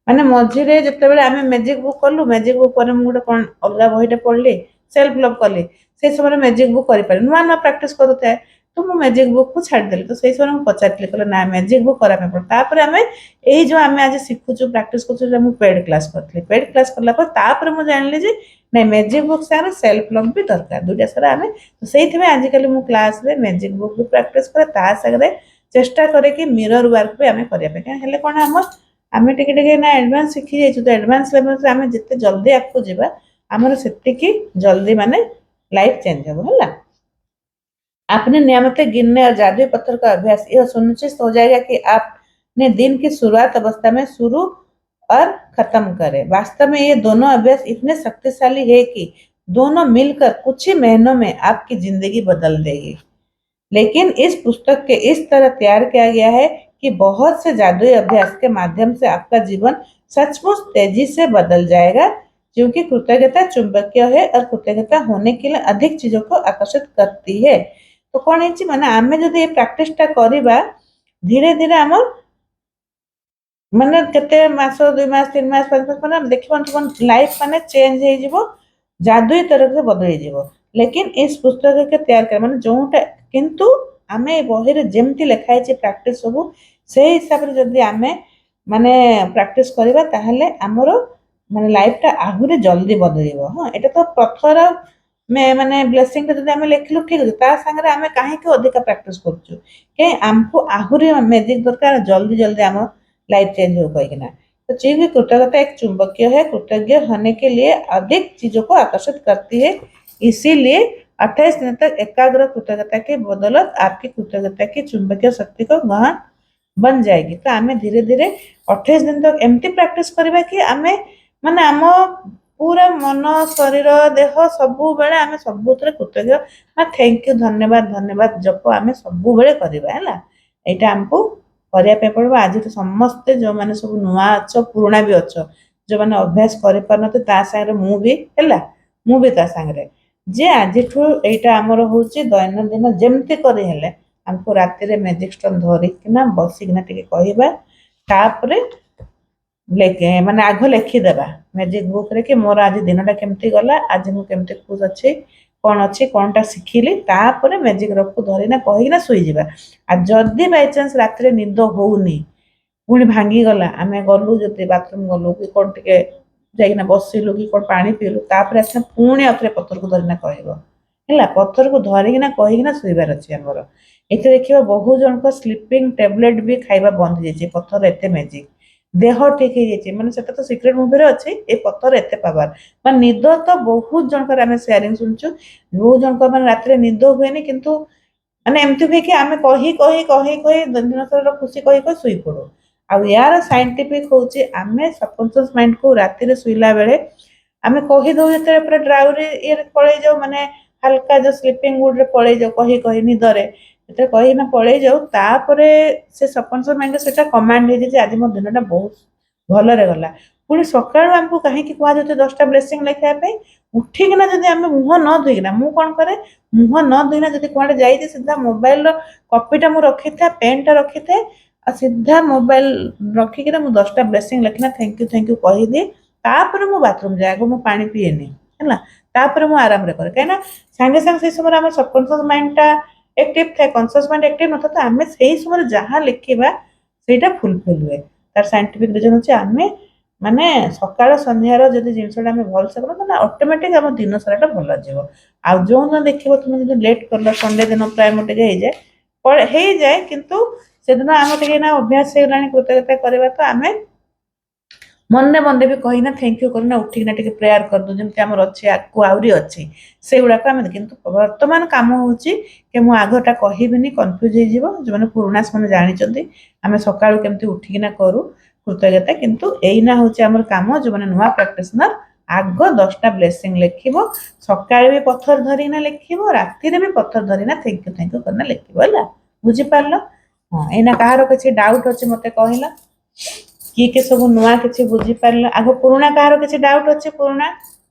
ମାନେ ମଝିରେ ଯେତେବେଳେ ଆମେ ମ୍ୟାଜିକ ବୁକ୍ କଲୁ, ମ୍ୟାଜିକ ବୁକ୍ ପରେ ମୁଁ ଗୋଟେ କଣ ଅଲଗା ବହିଟେ ପଢିଲି, ସେଲ୍ଫ ଲଭ୍ କଲି, ସେଇ ସମୟରେ ମ୍ୟାଜିକ ବୁକ୍ କରିପାରି ନୂଆ ନୂଆ ପ୍ରାକ୍ଟିସ କରୁଥାଏ, ତ ମୁଁ ମ୍ୟାଜିକ ବୁକ୍ କୁ ଛାଡିଦେଲି। ତ ସେଇ ସମୟରେ ମୁଁ ପଚାରିଥିଲି, କହିଲେ ନା ମ୍ୟାଜିକ ବୁକ୍ କରିବା ପାଇଁ ପଡେ। ତାପରେ ଆମେ ଏଇ ଯୋଉ ଆମେ ଆଜି ଶିଖୁଛୁ, ପ୍ରାକ୍ଟିସ କରୁଛୁ, ମୁଁ ପେଡ କ୍ଲାସ କରିଥିଲି। ପେଡ କ୍ଲାସ କଲା ପରେ ତାପରେ ମୁଁ ଜାଣିଲି ଯେ ନାଇଁ ମ୍ୟାଜିକ ବୁକ୍ ସାଙ୍ଗରେ ସେଲ୍ଫ ଲଭ୍ ବି ଦରକାର, ଦୁଇଟା ସାରା ଆମେ ସେଇଥିପାଇଁ ଆଜିକାଲି ମୁଁ କ୍ଲାସରେ ମ୍ୟାଜିକ ବୁକ୍ ବି ପ୍ରାକ୍ଟିସ କରେ, ତା ସାଙ୍ଗରେ ଚେଷ୍ଟା କରେ କି ମିରର ୱାର୍କ ବି ଆମେ କରିବା ପାଇଁ। କାହିଁକି ହେଲେ କଣ ଆମେ ଟିକେ ଟିକେ ନା ଆଡଭାନ୍ସ ଶିଖି ଯାଇଛୁ, ତ ଆଡଭାନ୍ସ ଲେଭେଲରେ ଆମେ ଯେତେ ଜଲ୍ଦି ଆଗକୁ ଯିବା ଆମର ସେତିକି जल्दी माने लाइफ चेंज हो होला। आपने नियमित गिनने और जादुई पत्थर का अभ्यास यह सुनिश्चित हो जाएगा कि आपने दिन की शुरुआत अवस्था में शुरू और खत्म करें। वास्तव में ये दोनों अभ्यास इतने शक्तिशाली है कि दोनों मिलकर कुछ ही महीनों में आपकी जिंदगी बदल देगी। लेकिन इस पुस्तक के इस तरह तैयार किया गया है कि बहुत से जादुई अभ्यास के माध्यम से आपका जीवन सचमुच तेजी से बदल जाएगा, क्योंकि कृतज्ञता चुंबकीय है और कृतज्ञता होने के लिए अधिक चीजों को आकर्षित करती है। तो कौन है माने आमे जदि ये प्रैक्टिस टा करिबा धीरे धीरे आम माने केते मास 2 मास 3 मास 5 मास माने देखिबन लाइफ माने चेंज हो जीवो जादुई तरह से बदल जीवो। लेकिन इस पुस्तक के तैयार कर माने जोटा किंतु आमे बही रे जेमती लिखा है प्रैक्टिस सब से हिसाब रे जदी आमे माने प्रैक्टिस करबा ताहले हमरो माने लाइफ टा आहुरे जल्दी बदलिबो। हां एटा तो पत्थर में माने ब्लेसिंग जदी आमे लिखलु ठीक अछि ता संगे आमे काहे के अधिक प्रैक्टिस करछु के हमको आहुरे मैजिक दरकार जल्दी जल्दी हम लाइफ चेंज हो पाएगी। तो चीज की कृतज्ञता एक चुंबकीय है, कृतज्ञ होने के लिए अधिक चीजों को आकर्षित करती है। इसीलिए 28 दिन तक एकाग्र कृतज्ञता के बदौलत आपकी कृतज्ञता की चुंबकीय शक्ति को गहन बन जाएगी। तो आमे धीरे धीरे 28 दिन तक एमती प्रैक्टिस करबा कि आमे माने आम पूरा मन शरीर देह सबु बेले आमे सबुतरे कृतज्ञ ना थैंक यू धन्यवाद धन्यवाद जप आमे सबु बेले करबा हैला। एटा हमको करिया पे पड़बो। आज तो समस्ते जो माने सब नुआ अछ पुराना भी अछ जो माने अभ्यास करि पारनते ता संगे मु भी हैला मु भी ता संगे जे आज एटा हमर होची दैनंदिन जेमती करी हेले हमको राति रे मैजिक स्टोन धरि किना बसी किना टिके कहिबा तापरे लेके माने आग लिखि देबा मैजिक बुक रे कि मोर आज दिनटा केमती गला आज मु केमती खुश अछि कोनटा सिखिली तापरे मैजिक रखु धरि ना कहि ना सोई जिबा। आ जदी बाय चांस राति रे निद होउनी पुणी भांगी गला आमे गलु जति बाथरूम गलु कि कोन टिके जाइना बसिलु कि कोन पानी पीलु तापरे आसे पुणी अथरे पत्थर को धरिना कहइबो हैला पत्थर को धरिकिना कहिकिना सोइबार अछि हमर। एते देखिबा बहु जन को स्लीपिंग टैबलेट भी खाइबा बंद जे छै पत्थर एते मैजिक देह ठीक हे जे छै माने सेटा तो सीक्रेट मूवी रे अछि ए पत्थर एते पावर माने निद तो बहुत जन कर आमे शेयरिंग सुनछु बहुत जन को माने राति रे निद होएनी किंतु माने एमती हुए कि आमे कही दिन सारा खुशी कही सुई पड़ू। आ यार साइंटिफिक होची आमे सबकॉन्शियस माइंड को राति रे सुइला बेले आमे कही दो जते पूरा ड्राउरी ये पळे जाऊ माने हल्का जो स्लीपिंग मूड रे पळे जाऊ कही निदरे एते कही ना पळे जाऊ तापरे से सबकॉन्शियस माइंड सेटा कमांड हे जे आज मो दिनटा बहुत भलो रे गला। पुणी सकाळु हमको काहे कि कुआ जते 10टा ब्लेसिंग लेखा पे उठी किना जदी आमे मुह न धोइना मु कोन करे मुह न धोइना जदी कुआडे जाई जे सीधा मोबाइल रो कॉपीटा मु रखि था पेनटा रखि थे आ सीधा मोबाइल रखि किना मु 10टा ब्लेसिंग लेखिना थैंक यू कहि दे तापर मु बाथरूम जाए गो मु पानी पिएनी हैला तापर मु आराम रे करे काहे ना संगे संग से समय हमर सबकॉन्शियस माइंडटा एक्टिव थे कॉन्शियस माइंड एक्टिव न था आमे सेही समय जहां लिखिबा सेटा फुलफिल हुए। तार साइंटिफिक रीजन होचे आमे माने सकाळ संध्यार जदी जिंसटा आमे भल से करब ना ऑटोमेटिक हम दिन साराटा भल जिवो। आ जो न देखिबो तुम जदी लेट करलो संडे दिन प्राय मोटे हे जाय पर हे जाय किंतु से दिन आमे टिके ना अभ्यास हे लानी कृतज्ञता करबा तो आमे मन भी कही ना थैंक यू करना उठी ना टिके प्रेयर कर दो जेमति हमर अछि आकु आउरी अछि से गुडा का आमे किंतु वर्तमान काम होची के मु आगोटा कहिबिनी कंफ्यूज हे जीवो जे माने पुराना माने जानि चंदी आमे सकाळु केमति उठी ना करू कृतज्ञता किंतु एइना होची हमर काम जो माने नुवा प्रैक्टिशनर आग 10टा ब्लेसिंग लिखिबो सकाळे भी पत्थर धरी ना लिखिबो राति रे भी पत्थर धरी ना थैंक यू करना लिखिबो हला बुझि पारलो। हां एना कहारो किछि डाउट अछि मते कहिला कि के सब नुआ किछि बुझि पारला आगो पुराना कहारो किछि डाउट अछि पुराना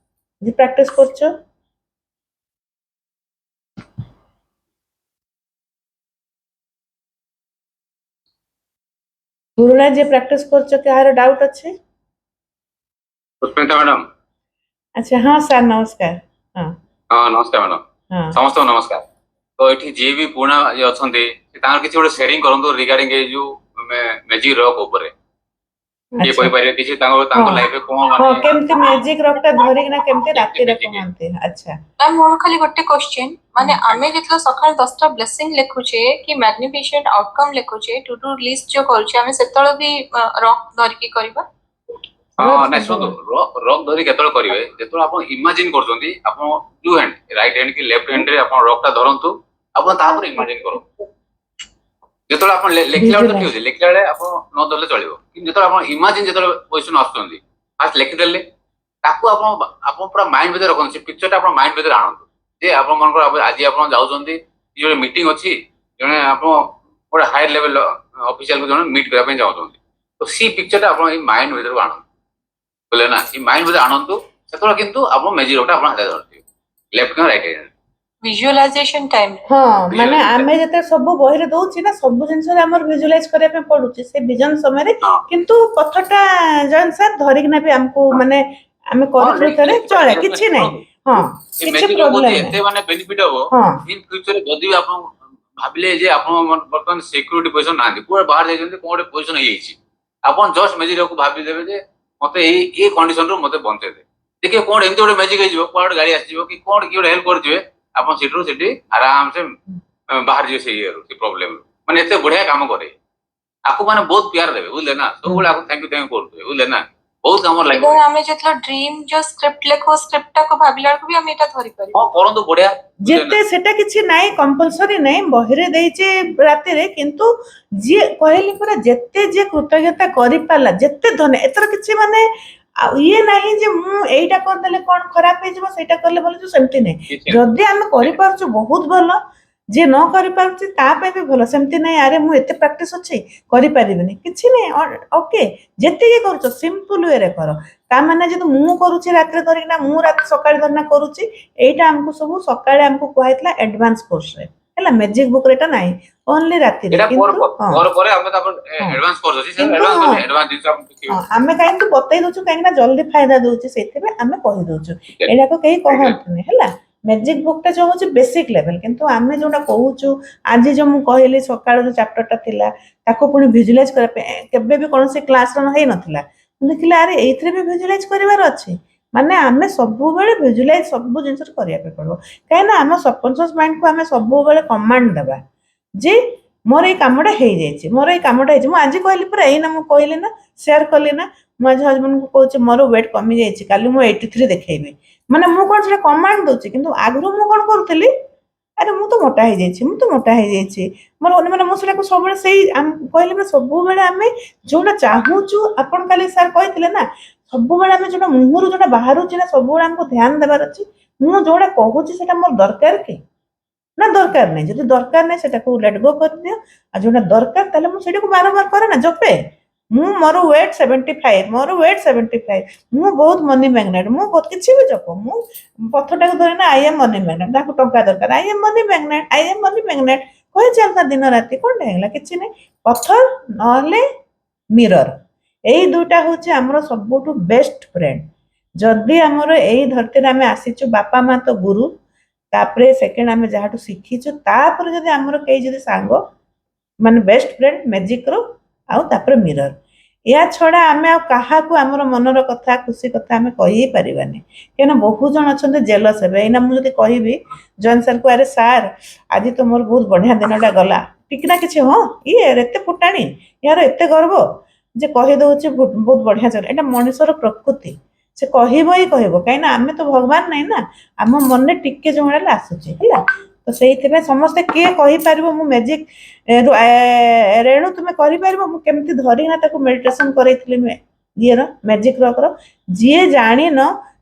जे प्रैक्टिस करछो पुराना जे प्रैक्टिस करछो कहारो डाउट अछि। पुष्पिता मैडम अच्छा हाँ सर नमस्कार। हाँ हाँ नमस्कार मैडम हाँ समस्त नमस्कार। तो ये जी भी पुराना ये अच्छे तार किसी गोटे शेयरिंग करंतु रिगार्डिंग ए जो मैजिक रॉक ऊपर ये कोई पारे किसी तांगो तांगो लाइफ में कोन हां केमति मैजिक रॉकटा धरि ना केमति राति रे कहंते। अच्छा मैम मोर खाली गोटे क्वेश्चन माने आमे जेतलो सकाळ 10टा ब्लेसिंग लिखुछे कि मैग्निफिसेंट आउटकम लिखुछे टू डू लिस्ट जो करूछे आमे सेतलो भी रॉक धरि के करबा। हाँ ना सुनो रॉक धरी केतल करिवे जेतल आपण इमेजिन करजोंती आपण टू हैंड राइट हैंड की लेफ्ट हैंड रे आपण रॉक ता धरंतु आपण तापर इमेजिन करो जेतल आपण लेखला तो ठीक अछि लेखला रे आपण न दले चलिबो कि जेतल आपण इमेजिन जेतल क्वेश्चन आस्तोंती फास्ट लिखि देले ताकू आपण आपण पूरा माइंड भीतर रखन से पिक्चर ता आपण माइंड भीतर आनंद जे आपण मन को आज आपण जाउजोंती जो मीटिंग अछि जने आपण पूरा हाई लेवल ऑफिशियल को जने मीट करा पे जाउजोंती तो सी पिक्चर ता आपण माइंड भीतर आनंद बोले ना ये माइंड भीतर आनंद सेतल किंतु आपण मैजिक रोटा आपण हाते धरती लेफ्ट का राइट हैंड visualization time ହଁ ମାନେ ଆମେ ଯେତେବେଳେ ସବୁ ବହିରେ ଦଉଛି ନା ସବୁ ଜିନିଷରେ ଆମର ଭିଜୁଆଲାଇଜ କରିବା ପାଇଁ ପଡୁଛି ସେ ଭିଜନ ସମୟରେ ହଁ କିନ୍ତୁ ପଥଟା ଜୟନ୍ତ ସାର୍ ଧରିକିନା ବି ଆମକୁ ମାନେ ଆମେ କରିଥିଲୁ ଥରେ ଚଳେ କିଛି ନାହିଁ ହଁ କିଛି ମ୍ୟାଜିକ ପ୍ରୋବ୍ଲେମ ଏତେ ନାହିଁ ମାନେ ବେନିଫିଟ ହବ ହଁ ଇନ ଫ୍ୟୁଚର ଯଦି ବି ଆପଣ ଭାବିଲେ ଯେ ଆପଣ ବର୍ତ୍ତମାନ ସିକ୍ୟୁରିଟି ପୋଜିସନ ନାହାନ୍ତି ପୁରା ବାହାର ଯାଇଛନ୍ତି କଣ ଗୋଟେ ପୋଜିସନ ହେଇଯାଇଛି ଆପଣ ଜଷ୍ଟ ମ୍ୟାଜିକକୁ ଭାବିଦେବେ ଯେ ମତେ ଏଇ କଣ୍ଡିସନରୁ ମତେ ବଞ୍ଚେଇଦେ ଟିକେ କଣ ଏମିତି ଗୋଟେ ମ୍ୟାଜିକ ହେଇଯିବ କୁଆଡେ ଗୋଟେ ଗାଡି ଆସିଯିବ କି କଣ କିଏ ଗୋଟେ ହେଲ୍ପ କରିଥିବେ ଆପଣ ସେଠି ଆରାମସେ ବାହାରିଯିବେ ସେଇ ଇଏରୁ ସେ ପ୍ରୋବ୍ଲେମରୁ ମାନେ ଏତେ ବଢିଆ କାମ କରେ ଆକୁ ମାନେ ବହୁତ ପ୍ୟାର ଦେବେ ବୁଝିଲେ ନା ସବୁବେଳେ ଆକୁ ଥ୍ୟାଙ୍କ ୟୁ କରୁଥିବେ ବୁଝିଲେ ନା ବହୁତ କାମ ଲାଗିବ ଏବଂ ଆମେ ଯେତେବେଳେ ଡ୍ରିମ ଯୋଉ ସ୍କ୍ରିପ୍ଟ ଲେଖୁ ସ୍କ୍ରିପ୍ଟ ଟାକୁ ଭାବିଲା ବେଳକୁ ବି ଆମେ ଏଟା ଧରି ପାରିବୁ ହଁ କରନ୍ତୁ ବଢିଆ ଯେତେ ସେଟା କିଛି ନାହିଁ କମ୍ପଲସରି ନାହିଁ ବହିରେ ଦେଇଛି ରାତିରେ କିନ୍ତୁ ଯିଏ କହିଲି ପୁରା ଯେତେ ଯିଏ କୃତଜ୍ଞତା କରିପାରିଲା ଯେତେ ଧନ୍ୟ ଏଥର କିଛି ମାନେ ଆଉ ଇଏ ନାହିଁ ଯେ ମୁଁ ଏଇଟା କରିଦେଲେ କଣ ଖରାପ ହେଇଯିବ ସେଇଟା କଲେ ଭଲ ହେଇଯିବ ସେମିତି ନାହିଁ କିଛି ଯଦି ଆମେ କରିପାରୁଛୁ ବହୁତ ଭଲ ଯିଏ ନ କରିପାରୁଛି ତା ପାଇଁ ବି ଭଲ ସେମିତି ନାହିଁ ଆରେ ମୁଁ ଏତେ ପ୍ରାକ୍ଟିସ ଅଛି କରିପାରିବିନି କିଛି ନାହିଁ ଓକେ ଯେତିକି କରୁଛ ସିମ୍ପଲ ୱେରେ କର ତା ମାନେ ଯଦି ମୁଁ କରୁଛି ରାତିରେ ଧରିକିନା ମୁଁ ରାତି ସକାଳେ ଧରିନା କରୁଛି ଏଇଟା ଆମକୁ ସବୁ ସକାଳେ ଆମକୁ କୁହାଯାଇଥିଲା ଆଡଭାନ୍ସ କୋର୍ସରେ ହେଲା ମ୍ୟାଜିକ ବୁକରେ ଏଟା ନାହିଁ ଓନ୍ଲି ରାତିରେ ଏଇଟା କିନ୍ତୁ ହଁ ପରେ ଆମେ ତାପରେ ହଁ ଆଡଭାନ୍ସ କୋର୍ସ ଅଛି ସେ କିନ୍ତୁ ଆଡଭାନ୍ସ ହଁ କଲେ ଆଡଭାନ୍ସ ଜିନିଷ ଆପଣ ଶିଖିବେ ହଁ ଆମେ କାହିଁକି ବତେଇ ଦଉଛୁ କାହିଁକି ନା ଜଲ୍ଦି ଫାଇଦା ଦଉଛି ସେଇଥିପାଇଁ ଆମେ କହିଦଉଛୁ ଏଇଟାକୁ କେହି କହନ୍ତୁନି ହେଲା ମ୍ୟାଜିକ ବୁକ୍ ଟା ଯୋଉ ହଉଛି ବେସିକ ଲେଭେଲ କିନ୍ତୁ ଆମେ ଯୋଉଟା କହୁଛୁ ଆଜି ଯୋଉ ମୁଁ କହିଲି ସକାଳ ଯୋଉ ଚାପ୍ଟରଟା ଥିଲା ତାକୁ ପୁଣି ଭିଜୁଆଲାଇଜ କରିବା ପାଇଁ କେବେ ବି କୌଣସି କ୍ଲାସର ହେଇନଥିଲା ମୁଁ ଦେଖିଲି ଆରେ ଏଇଥିରେ ବି ଭିଜୁଆଲାଇଜ କରିବାର ଅଛି ମାନେ ଆମେ ସବୁବେଳେ ଭିଜୁଆଲାଇଜ ସବୁ ଜିନିଷ କରିବା ପାଇଁ ପଡିବ କାହିଁକିନା ଆମ ସବକନସିୟସ ମାଇଣ୍ଡକୁ ଆମେ ସବୁବେଳେ କମାଣ୍ଡ ଦେବା ଯେ ମୋର ଏଇ କାମଟା ହେଇଯାଇଛି ମୋର ଏଇ କାମଟା ହେଇଛି ମୁଁ ଆଜି କହିଲି ପୁରା ଏଇନା ମୁଁ କହିଲି ନା ସେୟାର କଲି ନା ମୁଁ ଆଜି ହଜବେଣ୍ଡଙ୍କୁ କହୁଛି ମୋର ୱେଟ୍ କମି ଯାଇଛି କାଲି ମୁଁ 83 ଦେଖେଇବି ମାନେ ମୁଁ କଣ ସେଟା କମାଣ୍ଡ ଦଉଛି କିନ୍ତୁ ଆଗରୁ ମୁଁ କଣ କରୁଥିଲି ଆରେ ମୁଁ ତ ମୋଟା ହେଇଯାଇଛି ମୁଁ ତ ମୋଟା ହେଇଯାଇଛି ମୋର ମାନେ ମୁଁ ସେଟାକୁ ସବୁବେଳେ ସେଇ କହିଲି ନା ସବୁବେଳେ ଆମେ ଯୋଉଟା ଚାହୁଁଛୁ ଆପଣ କାଲି ସାର୍ କହିଥିଲେ ନା ସବୁବେଳେ ଆମେ ଯୋଉଟା ମୁହଁରୁ ଯୋଉଟା ବାହାରୁଛି ନା ସବୁବେଳେ ଆମକୁ ଧ୍ୟାନ ଦେବାର ଅଛି ମୁଁ ଯୋଉଟା କହୁଛି ସେଟା ମୋର ଦରକାର କି ନା ଦରକାର ନାହିଁ ଯଦି ଦରକାର ନାହିଁ ସେଟାକୁ ଲେଟ୍ ଗୋ କରିଦିଅ ଆଉ ଯୋଉଟା ଦରକାର ତାହେଲେ ମୁଁ ସେଟାକୁ ବାରବାର କରେ ନା ଜପେ ମୁଁ ମୋର ୱେଟ୍ 75 ମୋର ୱେଟ୍ 75 ମୁଁ ବହୁତ ମନି ମ୍ୟାଗ୍ନେଟ ମୁଁ ବହୁତ କିଛି ବି ଜପ ମୁଁ ପଥଟାକୁ ଧରେ ନା ଆଇ ଏମ୍ ମନି ମ୍ୟାଗ୍ନେଟ ତାକୁ ଟଙ୍କା ଦରକାର I M money magnate I M money magnate କହି ଚାଲିତା ଦିନ ରାତି କଣଟା ହେଇଗଲା କିଛି ନାହିଁ ପଥର ନହେଲେ ମିରର ଏଇ ଦୁଇଟା ହଉଛି ଆମର ସବୁଠୁ ବେଷ୍ଟ ଫ୍ରେଣ୍ଡ ଯଦି ଆମର ଏଇ ଧରତୀରେ ଆମେ ଆସିଛୁ ବାପା ମା ତ ଗୁରୁ ତାପରେ ସେକେଣ୍ଡ ଆମେ ଯାହାଠୁ ଶିଖିଛୁ ତାପରେ ଯଦି ଆମର କେହି ଯଦି ସାଙ୍ଗ ମାନେ ବେଷ୍ଟ ଫ୍ରେଣ୍ଡ ମ୍ୟାଜିକର ଆଉ ତାପରେ ମିରର ଏହା ଛଡା ଆମେ ଆଉ କାହାକୁ ଆମର ମନର କଥା ଖୁସି କଥା ଆମେ କହି ହିଁ ପାରିବାନି କାହିଁକିନା ବହୁତ ଜଣ ଅଛନ୍ତି ଜେଲସ ହେବେ ଏଇନା ମୁଁ ଯଦି କହିବି ଜୟନ୍ତ ସାର୍ଙ୍କୁ ଆରେ ସାର୍ ଆଜି ତ ମୋର ବହୁତ ବଢିଆ ଦିନଟା ଗଲା ଟିକେ ନା କିଛି ହଁ ଇଏ ଏତେ ଫୁଟାଣି ୟାର ଏତେ ଗର୍ବ ଯେ କହିଦଉଛି ବହୁତ ବଢିଆ ଚାଲ ଏଇଟା ମଣିଷର ପ୍ରକୃତି ସେ କହିବ ହିଁ କହିବ କାହିଁକିନା ଆମେ ତ ଭଗବାନ ନାହିଁ ନା ଆମ ମନରେ ଟିକେ ଯୋଉ ହେଲେ ଆସୁଛି ହେଲା ତ ସେଇଥିପାଇଁ ସମସ୍ତେ କିଏ କହିପାରିବ ମୁଁ ମ୍ୟାଜିକ ରେଣୁ ତୁମେ କରିପାରିବ ମୁଁ କେମିତି ଧରିନା ତାକୁ ମେଡିଟେସନ କରେଇଥିଲି ଇଏର ମ୍ୟାଜିକ ରକର ଯିଏ ଜାଣିନ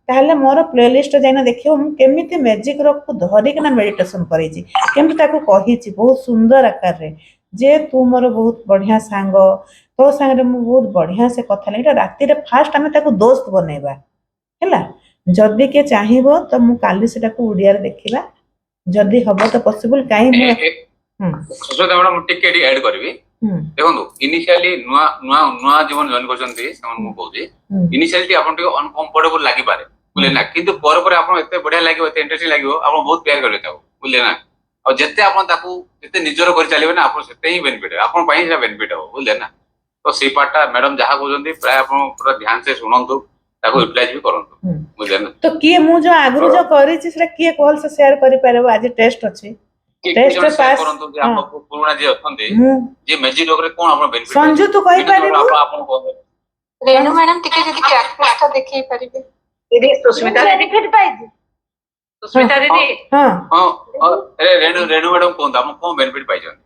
ତାହେଲେ ମୋର ପ୍ଲେଲିଷ୍ଟ ଯାଇନା ଦେଖିବ ମୁଁ କେମିତି ମ୍ୟାଜିକ ରକକୁ ଧରିକିନା ମେଡିଟେସନ କରେଇଛି କେମିତି ତାକୁ କହିଛି ବହୁତ ସୁନ୍ଦର ଆକାରରେ ଯେ ତୁ ମୋର ବହୁତ ବଢିଆ ସାଙ୍ଗ ତୋ ସାଙ୍ଗରେ ମୁଁ ବହୁତ ବଢିଆ ସେ କଥା ଲାଗି ରାତିରେ ଫାଷ୍ଟ ଆମେ ତାକୁ ଦୋସ୍ତ ବନେଇବା ହେଲା ଯଦି କିଏ ଚାହିଁବ ତ ମୁଁ କାଲି ସେଟାକୁ ଓଡ଼ିଆରେ ଦେଖିବା ଯଦି ହବ ତ ପସିବଲ କାହିଁ ମୁଁ ସୁସ୍ମିତା ମ୍ୟାଡାମ ଟିକେ ଏଠି ଆଡ୍ କରିବି ଦେଖନ୍ତୁ ଇନିସିଆଲି ନୂଆ ନୂଆ ନୂଆ ଜୀବନ ଜଏନ କରିଛନ୍ତି ସେମାନେ ମୁଁ କହୁଛି ଇନିସିଆଲି ଆପଣ ଟିକେ ଅନକମ୍ଫର୍ଟେବଲ ଲାଗିପାରେ ବୁଝିଲେ ନା କିନ୍ତୁ ପରେ ପରେ ଆପଣ ଏତେ ବଢିଆ ଲାଗିବ ଏତେ ଇଣ୍ଟରେଷ୍ଟିଂ ଲାଗିବ ଆପଣ ବହୁତ ପ୍ୟାର କରିବେ ତାକୁ ବୁଝିଲେ ନା ଆଉ ଯେତେ ଆପଣ ତାକୁ ଯେତେ ନିଜର କରି ଚାଲିବେ ନା ଆପଣ ସେତେ ହିଁ ବେନିଫିଟ ହେବ ଆପଣଙ୍କ ପାଇଁ ସେଟା ବେନିଫିଟ ହବ ବୁଝିଲେ ନା ତ ସେଇ ପାର୍ଟଟା ମ୍ୟାଡାମ ଯାହା କହୁଛନ୍ତି ପ୍ରାୟ ଆପଣ ପୁରା ଧ୍ୟାନ ସେ ଶୁଣନ୍ତୁ ତାକୁ ୟୁଟିଲାଇଜ ବି କରନ୍ତୁ ବୁଝିଲେ ନା ତ କିଏ ମୁଁ ଯୋଉ ଆଗରୁ ଯୋଉ କରିଛି ସେଟା କିଏ କଲ୍ ସେ ସେୟାର କରିପାରିବ ଆଜି ଟେଷ୍ଟ ଅଛି ଟେଷ୍ଟ ପାସ୍ କରନ୍ତୁ ଯେ ଆମ ପୁରୁଣା ଯିଏ ଅଛନ୍ତି ଯେ ମ୍ୟାଜିକ ଉପରେ କଣ ଆପଣ ବେନିଫିଟ ସଞ୍ଜୁ ତୁ କହିପାରିବୁ ଆପଣ କୁହନ୍ତୁ ରେଣୁ ମ୍ୟାଡାମ ଟିକେ ଯଦି ପ୍ରାକ୍ଟିସ ଟା ଦେଖେଇ ପାରିବେ ଦିଦି ସୁସ୍ମିତା ବେନିଫିଟ ପାଇଛି ସୁସ୍ମିତା ଦିଦି ହଁ ରେଣୁ ମ୍ୟାଡାମ କୁହନ୍ତୁ ଆପଣ କଣ ବେନିଫିଟ ପାଇଛନ୍ତି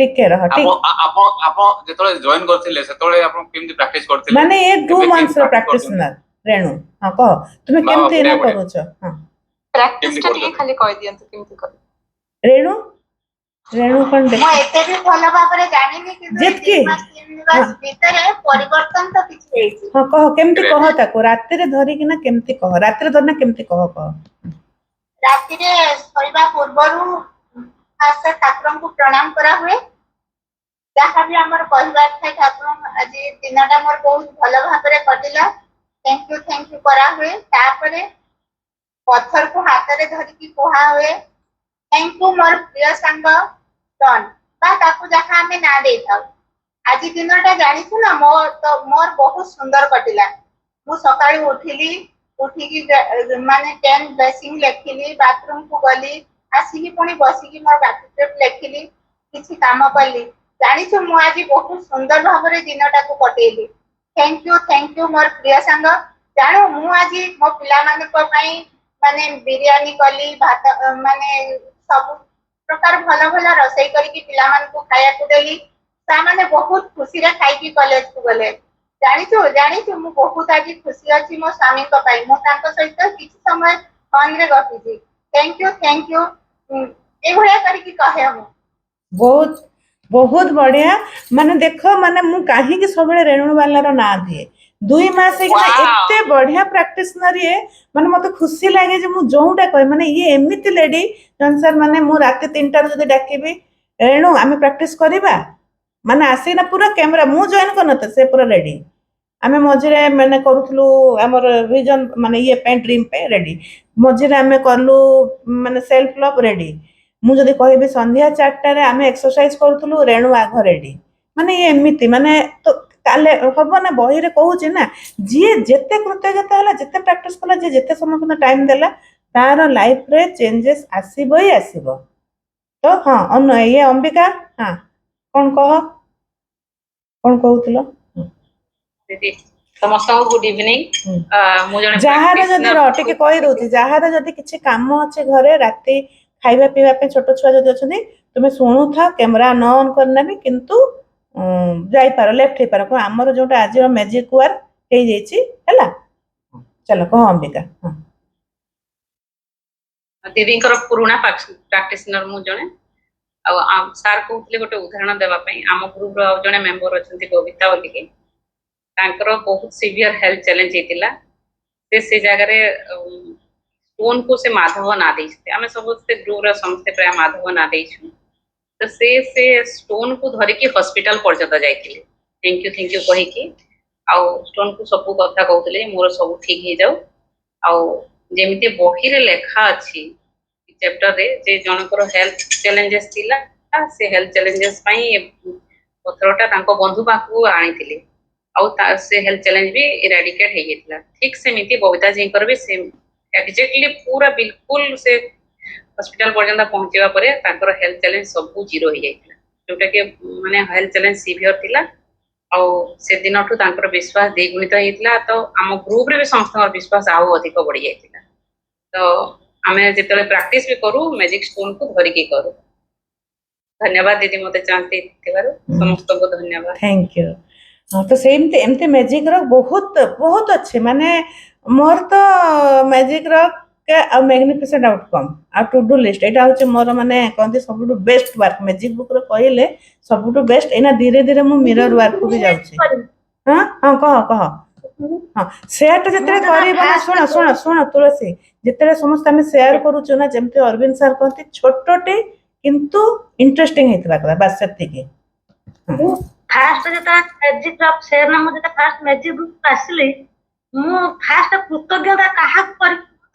ଟିକେ ରହ ଆପଣ ଯେତେବେଳେ ଜଏନ କରିଥିଲେ ସେତେବେଳେ ଆପଣ କେମିତି ପ୍ରାକ୍ଟିସ କରିଥିଲେ ମାନେ ଏ 2 months ର ପ୍ରାକ୍ଟିସନର ରେଣୁ ହଁ କହ ତୁମେ କେମିତି ଏନା କରୁଛ ହଁ ପ୍ରାକ୍ଟିସ ଟା ଟିକେ ଖାଲି କହି ଦିଅନ୍ତୁ କେମିତି କର ରେଣୁ ରେଣୁ କଣ ଦେଖ ମୁଁ ଏତେ ବି ଭଲ ଭାବରେ ଜାଣିନି କିନ୍ତୁ ଯେତିକି ଭିତରେ ପରିବର୍ତ୍ତନ ତ କିଛି ହେଇଛି ହଁ କହ କେମିତି କହ ତାକୁ ରାତିରେ ଧରିକିନା କେମିତି କହ ରାତିରେ ଧରିନା କେମିତି କହ ରାତିରେ ଶୋଇବା ପୂର୍ବରୁ ଫାଷ୍ଟ ଠାକୁରଙ୍କୁ ପ୍ରଣାମ କରା ହୁଏ। ଯାହା ବି ଆମର କହିବାର ଥାଏ ଠାକୁର ଆଜି ଦିନଟା ମୋର ବହୁତ ଭଲ ଭାବରେ କଟିଲା, ଥ୍ୟାଙ୍କ ୟୁ କରା ହୁଏ। ତାପରେ ପଥରକୁ ହାତରେ ଧରିକି କୁହା ହୁଏ ଥ୍ୟାଙ୍କ ୟୁ ମୋର ପ୍ରିୟ ସାଙ୍ଗ ଡନ୍, ବା ତାକୁ ଯାହା ଆମେ ନାଁ ଦେଇଥାଉ। ଆଜି ଦିନଟା ଜାଣିଛୁ ନା ମୋର ବହୁତ ସୁନ୍ଦର କଟିଲା। ମୁଁ ସକାଳୁ ଉଠିକି ମାନେ 10 ବ୍ଲେସିଂ ଲେଖିଲି, ବାଥରୁମକୁ ଗଲି, ଆସିକି ପୁଣି ବସିକି ମୋର ଗ୍ରାଟିଟ୍ୟୁଡ ଲେଖିଲି, କିଛି କାମ କଲି। ଜାଣିଛୁ ମୁଁ ଆଜି ବହୁତ ସୁନ୍ଦର ଭାବରେ ଦିନଟାକୁ କଟେଇଲି। ଥ୍ୟାଙ୍କ ୟୁ ମୋର ପ୍ରିୟ ସାଙ୍ଗ। ଜାଣୁ ମୁଁ ଆଜି ମୋ ପିଲାମାନଙ୍କ ପାଇଁ ମାନେ ବିରିୟାନୀ କଲି, ଭାତ ମାନେ ସବୁ ପ୍ରକାର ଭଲ ଭଲ ରୋଷେଇ କରିକି ପିଲାମାନଙ୍କୁ ଖାଇବାକୁ ଦେଲି। ସେମାନେ ବହୁତ ଖୁସିରେ ଖାଇକି କଲେଜକୁ ଗଲେ। ଜାଣିଛୁ ମୁଁ ବହୁତ ଆଜି ଖୁସି ଅଛି ମୋ ସ୍ୱାମୀଙ୍କ ପାଇଁ। ମୁଁ ତାଙ୍କ ସହିତ କିଛି ସମୟ ଫୋନରେ ଗପିଛି। ଥ୍ୟାଙ୍କ ୟୁ ଏଇଭଳିଆ କରିକି କହେ ମୁଁ। ବହୁତ ବହୁତ ବଢିଆ। ମାନେ ଦେଖ, ମାନେ ମୁଁ କାହିଁକି ସବୁବେଳେ ରେଣୁବାଲାର ନାଁ ଦିଏ, 2 ମାସ ହେଇକିନା ଏତେ ବଢିଆ ପ୍ରାକ୍ଟିସନର ଇଏ। ମାନେ ମତେ ଖୁସି ଲାଗେ ଯେ ମୁଁ ଯୋଉଟା କହେ, ମାନେ ଇଏ ଏମିତି ଲେଡି ସାର୍, ମାନେ ମୁଁ ରାତି 3ଟାରୁ ଯଦି ଡାକିବି ରେଣୁ ଆମେ ପ୍ରାକ୍ଟିସ କରିବା, ମାନେ ଆସିକିନା ପୁରା କ୍ୟାମେରା, ମୁଁ ଜଏନ୍ କରିନଥିଲି, ସେ ପୁରା ରେଡି। ଆମେ ମଝିରେ ମାନେ କରୁଥିଲୁ ଆମର ଭିଜନ ମାନେ ଇଏ ପାଇଁ ଡ୍ରିମ୍ ପାଇଁ ରେଡି। ମଝିରେ ଆମେ କଲୁ ମାନେ ସେଲ୍ଫ ଲଭ୍ ରେଡି। ମୁଁ ଯଦି କହିବି ସନ୍ଧ୍ୟା 4ଟାରେ ଆମେ ଏକ୍ସରସାଇଜ କରୁଥିଲୁ, ରେଣୁ ଆଘ ରେଡି। ମାନେ ଇଏ ଏମିତି ମାନେ ତ କାଲେ ହବ ନା, ବହିରେ କହୁଛି ନା, ଯିଏ ଯେତେ କୃତଜ୍ଞତା ହେଲା, ଯେତେ ପ୍ରାକ୍ଟିସ କଲା, ଯିଏ ଯେତେ ସମୟ ଟାଇମ ଦେଲା, ତାର ଲାଇଫରେ ଚେଞ୍ଜେସ୍ ଆସିବ ହିଁ ଆସିବ। ତ ହଁ ଇଏ ଅମ୍ବିକା, ହଁ କଣ କଣ କହୁଥିଲ? ଦିଦି ସମସ୍ତଙ୍କୁ ଗୁଡ ଇଭିନିଂ। ମୁଁ ଜଣେ ଯାହାର ଯଦି ପ୍ରାକ୍ଟିସନର। ଟିକେ କହିଦଉଛି, ଯାହାର ଯଦି କିଛି କାମ ଅଛି ଘରେ, ରାତି ଖାଇବା ପିଇବା ପାଇଁ ଛୋଟ ଛୁଆ ଯଦି ଅଛନ୍ତି, ତୁମେ ଶୁଣୁଥାଅ, କ୍ୟାମେରା ନ ଅନ୍ କରିନା ବି, କିନ୍ତୁ ଯାଇପାର, ଲେଫ୍ଟ ହେଇପାର। କଣ ଆମର ଯୋଉଟା ଆଜିର ମ୍ୟାଜିକ ୱାର୍କ ହେଇଯାଇଛି ହେଲା। ଚାଲ କହ ଅମ୍ବିକା। ହଁ ଦିଦିଙ୍କର ପୁରୁଣା ପ୍ରାକ୍ଟିସନର ମୁଁ ଜଣେ। ଆଉ ସାର୍ କହୁଥିଲେ ଗୋଟେ ଉଦାହରଣ ଦେବା ପାଇଁ। ଆମ ଗ୍ରୁପର ଆଉ ଜଣେ ମେମ୍ବର ଅଛନ୍ତି ବବିତା ବୋଲିକି, ତାଙ୍କର ବହୁତ ସିଭିୟର ହେଲ୍ଥ ଚ୍ୟାଲେଞ୍ଜ ହେଇଥିଲା। ସେ ଜାଗାରେ ଷ୍ଟୋନକୁ ସେ ମାଧବ ନାଁ ଦେଇଛନ୍ତି। ଆମେ ସମସ୍ତେ ଗ୍ରୁପର ସମସ୍ତେ ପ୍ରାୟ ମାଧବ ନାଁ ଦେଇଛୁ। ତ ସେ ଷ୍ଟୋନକୁ ଧରିକି ହସ୍ପିଟାଲ ପର୍ଯ୍ୟନ୍ତ ଯାଇଥିଲେ, ଥ୍ୟାଙ୍କ ୟୁ କହିକି। ଆଉ ଷ୍ଟୋନକୁ ସବୁ କଥା କହୁଥିଲେ ମୋର ସବୁ ଠିକ ହେଇଯାଉ। ଆଉ ଯେମିତି ବହିରେ ଲେଖା ଅଛି ଚ୍ୟାପ୍ଟରରେ, ଯେ ଜଣଙ୍କର ହେଲ୍ଥ ଚ୍ୟାଲେଞ୍ଜେସ୍ ଥିଲା, ସେ ହେଲ୍ଥ ଚ୍ୟାଲେଞ୍ଜେସ୍ ପାଇଁ ପତ୍ରଟା ତାଙ୍କ ବନ୍ଧୁ ପାଖକୁ ଆଣିଥିଲେ, ଆଉ ସେ ହେଲ୍ଥ ଚ୍ୟାଲେଞ୍ଜ ବି ଇରାଡିକେଟ ହେଇଯାଇଥିଲା। ଠିକ ସେମିତି ବବିତାଜୀଙ୍କର ବି ସେ ଏକ୍ଜାକ୍ଟଲି ପୁରା ବିଲକୁଲ ସେ ହସ୍ପିଟାଲ ପର୍ଯ୍ୟନ୍ତ ପହଞ୍ଚିବା ପରେ ତାଙ୍କର ହେଲ୍ଥ ଚ୍ୟାଲେଞ୍ଜ ସବୁ ଜିରୋ ହେଇଯାଇଥିଲା, ଯୋଉଟା କି ମାନେ ହେଲ୍ଥ ଚ୍ୟାଲେଞ୍ଜ ସିଭିୟର ଥିଲା। ଆଉ ସେଦିନଠୁ ତାଙ୍କର ବିଶ୍ୱାସ ଦ୍ୱିଗୁଣିତ ହେଇଥିଲା। ତ ଆମ ଗ୍ରୁପରେ ବି ସମସ୍ତଙ୍କର ବିଶ୍ୱାସ ଆଉ ଅଧିକ ବଢି ଯାଇଥିଲା। ତ ଆମେ ଯେତେବେଳେ ପ୍ରାକ୍ଟିସ ବି କରୁ, ମ୍ୟାଜିକ ଷ୍ଟୋନକୁ ଧରିକି କରୁ। ଧନ୍ୟବାଦ ଦିଦି ମତେ ଚାନ୍ସ ଦେଇଥିବାରୁ, ସମସ୍ତଙ୍କୁ ଧନ୍ୟବାଦ। Thank you. ହଁ ତ ସେମିତି ଏମିତି ମ୍ୟାଜିକର ବହୁତ ବହୁତ ଅଛି। ମାନେ ମୋର ତ ମ୍ୟାଜିକର ଆଉ ମ୍ୟାଗ୍ନିଫିସେଣ୍ଟ ଆଉଟକମ୍ ଆଉ ଟୁ ଡୁ ଲିଷ୍ଟ, ଏଇଟା ହଉଛି ମୋର ମାନେ କହନ୍ତି ସବୁଠୁ ବେଷ୍ଟ ୱାର୍କ। ମ୍ୟାଜିକ ବୁକରେ କହିଲେ ସବୁଠୁ ବେଷ୍ଟ। ଏଇନା ଧୀରେ ଧୀରେ ମୁଁ ମିରର ୱାର୍କକୁ ବି ଯାଉଛି। ହଁ ହଁ କହ ହଁ ସେୟାରଟା ଯେତେବେଳେ କରିବ ନା, ଶୁଣ ତୁଳସୀ, ଯେତେବେଳେ ସମସ୍ତେ ଆମେ ସେୟାର କରୁଛୁ ନା, ଯେମିତି ଅରବିନ୍ଦ ସାର୍ କହନ୍ତି, ଛୋଟଟେ କିନ୍ତୁ ଇଣ୍ଟରେଷ୍ଟିଂ ହେଇଥିବା କଥା, ବାସ୍ ସେତିକି। ମୁଁ ଫାଷ୍ଟ ଯେତେବେଳେ ମ୍ୟାଜିକ ସେୟାର ନା, ମୁଁ ଯେତେବେଳେ ଫାଷ୍ଟ ମ୍ୟାଜିକ ବୁକ୍ ଆସିଲି, ମୁଁ ଫାଷ୍ଟ କୃତଜ୍ଞତା କାହାକୁ କରି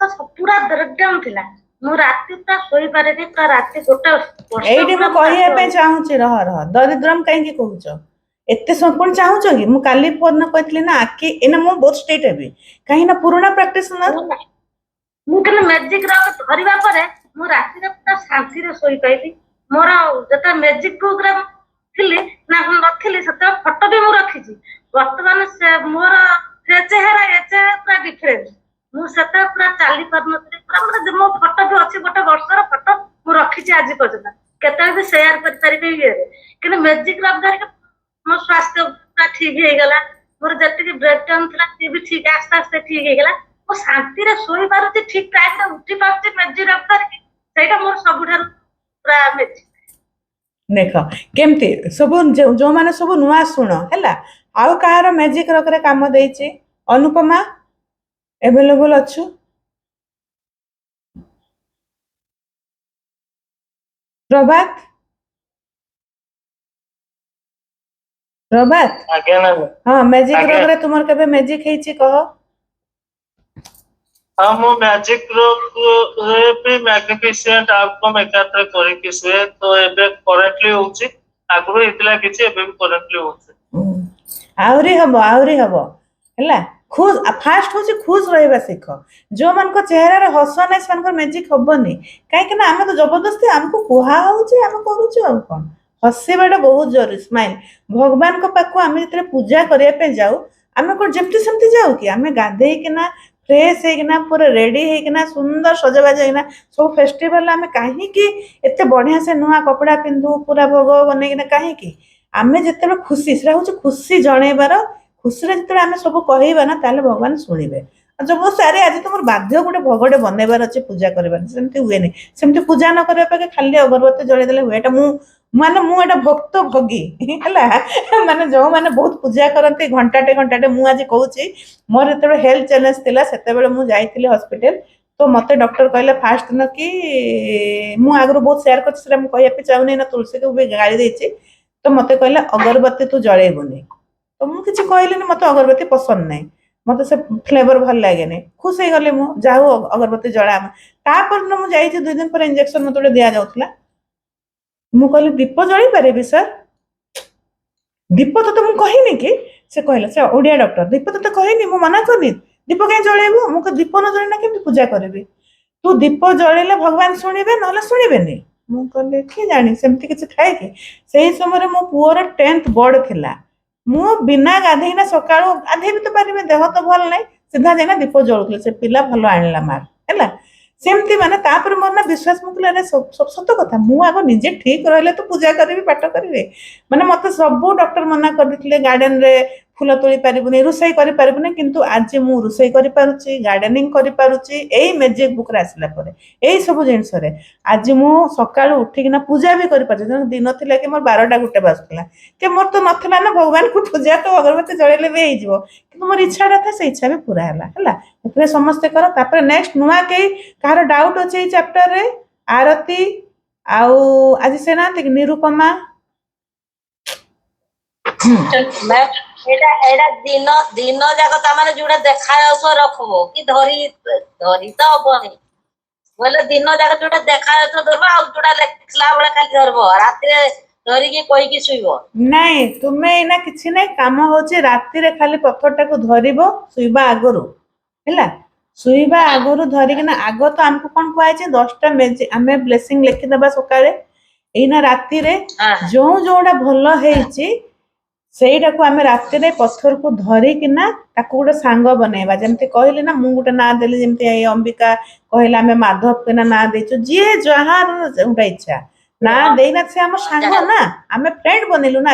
ପୁରା ବ୍ରେକଡାଉନ ଥିଲା। ମୁଁ ରାତି ପୁରା ଶୋଇପାରେନି, ପୁରା ରାତି ଗୋଟେ ଏଇଠି ମୁଁ କହିବା ପାଇଁ ଚାହୁଁଛି, ରହ ଦରିଦ୍ରମ କାହିଁକି କହୁଛ? ଏତେ ପୁଣି ଚାହୁଁଛ କି? ମୁଁ କାଲି ପରଦିନ କହିଥିଲି ନା, ଆଖି ଏଇନା ମୁଁ ବହୁତ ଷ୍ଟ୍ରିକ୍ଟ ହେବି, କାହିଁକି ନା ପୁରୁଣା ପ୍ରାକ୍ଟିସନର। ମୁଁ କିନ୍ତୁ ମ୍ୟାଜିକ ଧରିବା ପରେ ମୁଁ ରାତିରେ ପୁରା ଶାନ୍ତିରେ ଶୋଇପାଇଲି। ମୋର ଯେତେବେଳେ ମ୍ୟାଜିକ ବୁକରେ ଥିଲି ନା ନଥିଲି, ସେତେବେଳେ ଫଟୋ ବି ମୁଁ ରଖିଛି। ବର୍ତ୍ତମାନ ମୋର ଚେହେରା ପୁରା ଡିଫରେନ୍ସ। ମୁଁ ସେତେବେଳେ ପୁରା ଚାଲି ପାରୁନଥିଲି, ପୁରା ମାନେ ମୋ ଫଟୋ ବି ଅଛି, ଗୋଟେ ବର୍ଷର ଫଟୋ ମୁଁ ରଖିଛି ଆଜି ପର୍ଯ୍ୟନ୍ତ, କେତେବେଳେ ବି ସେୟାର କରିପାରିବି ଇଏରେ। କିନ୍ତୁ ମ୍ୟାଜିକ ଧରିକି ମୋ ସ୍ୱାସ୍ଥ୍ୟ ପୁରା ଠିକ ହେଇଗଲା। ମୋର ଯେତିକି ବ୍ରେକଡାଉନ ଥିଲା ସିଏ ବି ଠିକ ଆସ୍ତେ ଆସ୍ତେ ଠିକ ହେଇଗଲା। ମୁଁ ଶାନ୍ତିରେ ଶୋଇପାରୁଛି, ଠିକ ଟାଇମରେ ଉଠି ପାରୁଛି ମ୍ୟାଜିକ ଧରିକି। ସେଇଟା ମୋର ସବୁଠାରୁ ପୁରା ମ୍ୟାଜିକ। ଦେଖ କେମିତି ସବୁ ଯୋଉମାନେ ସବୁ ନୂଆ ଶୁଣ ହେଲା, ଆଉ କାହାର ମ୍ୟାଜିକ ରକରେ କାମ ଦେଇଛି? ଅନୁପମା ଏଭେଲେବୁଲ ଅଛୁ? ପ୍ରଭାତ ପ୍ରଭାତ ଆଜ୍ଞା ମ୍ୟାମ୍। ହଁ ମ୍ୟାଜିକ ଆଜ୍ଞା। ରୋଗରେ ତୁମର କେବେ ମ୍ୟାଜିକ ହେଇଛି କହ? ହଁ ମୁଁ ମ୍ୟାଜିକ ରେ ବି ମ୍ୟାଗ୍ନିଫିସିଏଣ୍ଟ ଆଉଟକମ୍ ଏକାଥରେ କରିକି ଶୁଏ। ତ ଏବେ କରେଣ୍ଟଲି ହଉଛି, ଆଗରୁ ହେଇଥିଲା କିଛି, ଏବେ ବି କରେଣ୍ଟଲି ହଉଛି। ଆହୁରି ହବ ହେଲା। ଫାଷ୍ଟ ହଉଛି ଖୁସ ରହିବା ଶିଖ। ଯୋଉମାନଙ୍କ ଚେହେରାରେ ହସ ନାହିଁ ସେମାନଙ୍କର ମ୍ୟାଜିକ ହବନି। କାହିଁକି ନା ଆମେ ତ ଜବରଦସ୍ତି ଆମକୁ କୁହା ହଉଛି ଆମେ କରୁଛୁ ଆଉ କଣ। ହସିବାଟା ବହୁତ ଜରୁରୀ। ସ୍ମାଇଲ। ଭଗବାନଙ୍କ ପାଖକୁ ଆମେ ଯେତେବେଳେ ପୂଜା କରିବା ପାଇଁ ଯାଉ ଆମେ କଣ ଯେମିତି ସେମିତି ଯାଉ କି? ଆମେ ଗାଧେଇକିନା ଫ୍ରେଶ ହେଇକିନା ପୁରା ରେଡି ହେଇକିନା ସୁନ୍ଦର ସଜବାଜ ହେଇକିନା ସବୁ ଫେଷ୍ଟିଭାଲ ଆମେ କାହିଁକି ଏତେ ବଢିଆ ସେ ନୂଆ କପଡା ପିନ୍ଧୁ ପୁରା ଭୋଗ ବନେଇକିନା କାହିଁକି? ଆମେ ଯେତେବେଳେ ଖୁସି, ସେଟା ହଉଛି ଖୁସି ଜଣେଇବାର। ଖୁସିରେ ଯେତେବେଳେ ଆମେ ସବୁ କହିବା ନା ତାହେଲେ ଭଗବାନ ଶୁଣିବେ। ଜବରଦସ୍ତି ଆରେ ଆଜି ତମର ବାଧ୍ୟ ଗୋଟେ ଭୋଗଟେ ବନେଇବାର ଅଛି ପୂଜା କରିବାର, ସେମିତି ହୁଏନି। ସେମିତି ପୂଜା ନ କରିବା ଅପେକ୍ଷା ଖାଲି ଅଗରବତୀ ଜଳେଇ ଦେଲେ ହୁଏ। ଏଟା ମୁଁ ଏଟା ଭକ୍ତ ଭୋଗୀ ହେଲା। ମାନେ ଯୋଉମାନେ ବହୁତ ପୂଜା କରନ୍ତି ଘଣ୍ଟାଟେ ମୁଁ ଆଜି କହୁଛି ମୋର ଯେତେବେଳେ ହେଲ୍ଥ ଚ୍ୟାଲେଞ୍ଜ ଥିଲା ସେତେବେଳେ ମୁଁ ଯାଇଥିଲି ହସ୍ପିଟାଲ। ତ ମତେ ଡକ୍ଟର କହିଲେ ଫାଷ୍ଟ ଦିନ କି ମୁଁ ଆଗରୁ ବହୁତ ସେୟାର କରିଛି, ସେଟା ମୁଁ କହିବା ପାଇଁ ଚାହୁଁନି ନା ତୁଳସୀକୁ ବି ଗାଳି ଦେଇଛି। ତ ମତେ କହିଲେ ଅଗରବତୀ ତୁ ଜଳେଇବୁନି। ତ ମୁଁ କିଛି କହିଲିନି, ମତେ ଅଗରବତୀ ପସନ୍ଦ ନାହିଁ, ମତେ ସେ ଫ୍ଲେଭର ଭଲ ଲାଗେନି। ଖୁସି ହେଇଗଲି ମୁଁ, ଯାହା ହଉ ଅଗରବତୀ ଜଳା। ତାପରଦିନ ମୁଁ ଯାଇଛି 2 ଦିନ ପରେ ଇଞ୍ଜେକ୍ସନ ମତେ ଗୋଟେ ଦିଆଯାଉଥିଲା। ମୁଁ କହିଲି ଦୀପ ଜଳେଇ ପାରିବି ସାର୍? ଦୀପ ତତେ ମୁଁ କହିନି କି? ସେ କହିଲା, ସେ ଓଡିଆ ଡକ୍ଟର, ଦୀପ ତତେ କହିନି, ମୁଁ ମନା କରିନି, ଦୀପ କାହିଁ ଜଳେଇବୁ? ମୁଁ ଦୀପ ନ ଜଳେଇନା କେମିତି ପୂଜା କରିବି? ତୁ ଦୀପ ଜଳେଇଲେ ଭଗବାନ ଶୁଣିବେ ନହେଲେ ଶୁଣିବେନି। ମୁଁ କହିଲି କି ଜାଣି ସେମିତି କିଛି ଥାଏ କି? ସେଇ ସମୟରେ ମୋ ପୁଅର 10th ବୋର୍ଡ ଥିଲା। ମୁଁ ବିନା ଗାଧେଇନା ସକାଳୁ ଗାଧେଇ ବି ତ ପାରିବି, ଦେହ ତ ଭଲ ନାହିଁ, ସିଧା ଯାଇନା ଦୀପ ଜଳୁଥିଲି। ସେ ପିଲା ଭଲ ଆଣିଲା ମାର୍କ ହେଲା। ସେମିତି ମାନେ ତାପରେ ମୋର ନା ବିଶ୍ୱାସ, ମୁଁ କହିଲି ଆରେ ସତ କଥା, ମୁଁ ଆଗ ନିଜେ ଠିକ ରହିଲେ ତ ପୂଜା କରିବି ପାଠ କରିବି। ମାନେ ମତେ ସବୁ ଡକ୍ଟର ମନା କରିଦେଇଥିଲେ ଗାର୍ଡେନ ରେ ଫୁଲ ତୋଳି ପାରିବୁନି, ରୋଷେଇ କରିପାରିବୁନି, କିନ୍ତୁ ଆଜି ମୁଁ ରୋଷେଇ କରିପାରୁଛି, ଗାର୍ଡେନିଂ କରିପାରୁଛି ଏଇ ମ୍ୟାଜିକ ବୁକ୍ ରେ ଆସିଲା ପରେ। ଏଇ ସବୁ ଜିନିଷରେ ଆଜି ମୁଁ ସକାଳୁ ଉଠିକିନା ପୂଜା ବି କରିପାରୁଛି। ଦିନ ଥିଲା କି ମୋର 12ଟା 1 ବାଜୁଥିଲା, କି ମୋର ତ ନଥିଲା ନା ଭଗବାନଙ୍କୁ ପୂଜା, ତ ଅଗରବତୀ ଜଳେଇଲେ ବି ହେଇଯିବ, କିନ୍ତୁ ମୋର ଇଚ୍ଛାଟା ଥାଏ, ସେ ଇଚ୍ଛା ବି ପୁରା ହେଲା ହେଲା। ଏଥିରେ ସମସ୍ତେ କର। ତାପରେ ନେକ୍ସଟ ନୂଆ କେହି କାହାର ଡାଉଟ ଅଛି ଏଇ ଚାପ୍ଟରରେ? ଆରତି ଆଉ ଆଜି ସେ ନାହାନ୍ତି କି ନିରୁପମା? ଏଇଟା ଏଇଟା ଦିନ ଦିନ ଯାକ ତାମାନେ ଯୋଉଟା ଦେଖା ଯାଉଥିବ ରଖିବ କି ଧରି ତ ହବନି। ବୋଇଲେ ଦିନ ଯାକ ଯୋଉଟା ଦେଖା ଯାଉଥିବ ଧରିବ, ଆଉ ଯୋଉଟା ଲେଖିଲା ବେଳେ ଖାଲି ଧରିବ, ରାତିରେ ଧରିକି କହିକି ଶୋଇବ। ନାଇଁ ତୁମେ ଏଇନା କିଛି ନାଇଁ, କାମ ହଉଛି ରାତିରେ ଖାଲି ପଥରଟାକୁ ଧରିବ ଶୋଇବା ଆଗରୁ ହେଲା। ଶୋଇବା ଆଗରୁ ଧରିକିନା, ଆଗ ତ ଆମକୁ କଣ କୁହାଯାଇଛି 10ଟା ଆମେ ବ୍ଲେସିଂ ଲେଖିଦବା ସକାଳେ। ଏଇନା ରାତିରେ ଯୋଉଟା ଭଲ ହେଇଛି ସେଇଟାକୁ ଆମେ ରାତିରେ ପଥରକୁ ଧରିକିନା ତାକୁ ଗୋଟେ ସାଙ୍ଗ ବନେଇବା। ଯେମିତି କହିଲି ନା, ମୁଁ ଗୋଟେ ନାଁ ଦେଲି, ଯେମିତି ଏଇ ଅମ୍ବିକା କହିଲେ ଆମେ ମାଧବ କିନା ନାଁ ଦେଇଛୁ। ଯିଏ ଯାହାର ଯୋଉଟା ଇଚ୍ଛା ନା ଦେଇନା, ସେ ଆମ ସାଙ୍ଗ ନା, ଆମେ ଫ୍ରେଣ୍ଡ ବନେଇଲୁ ନା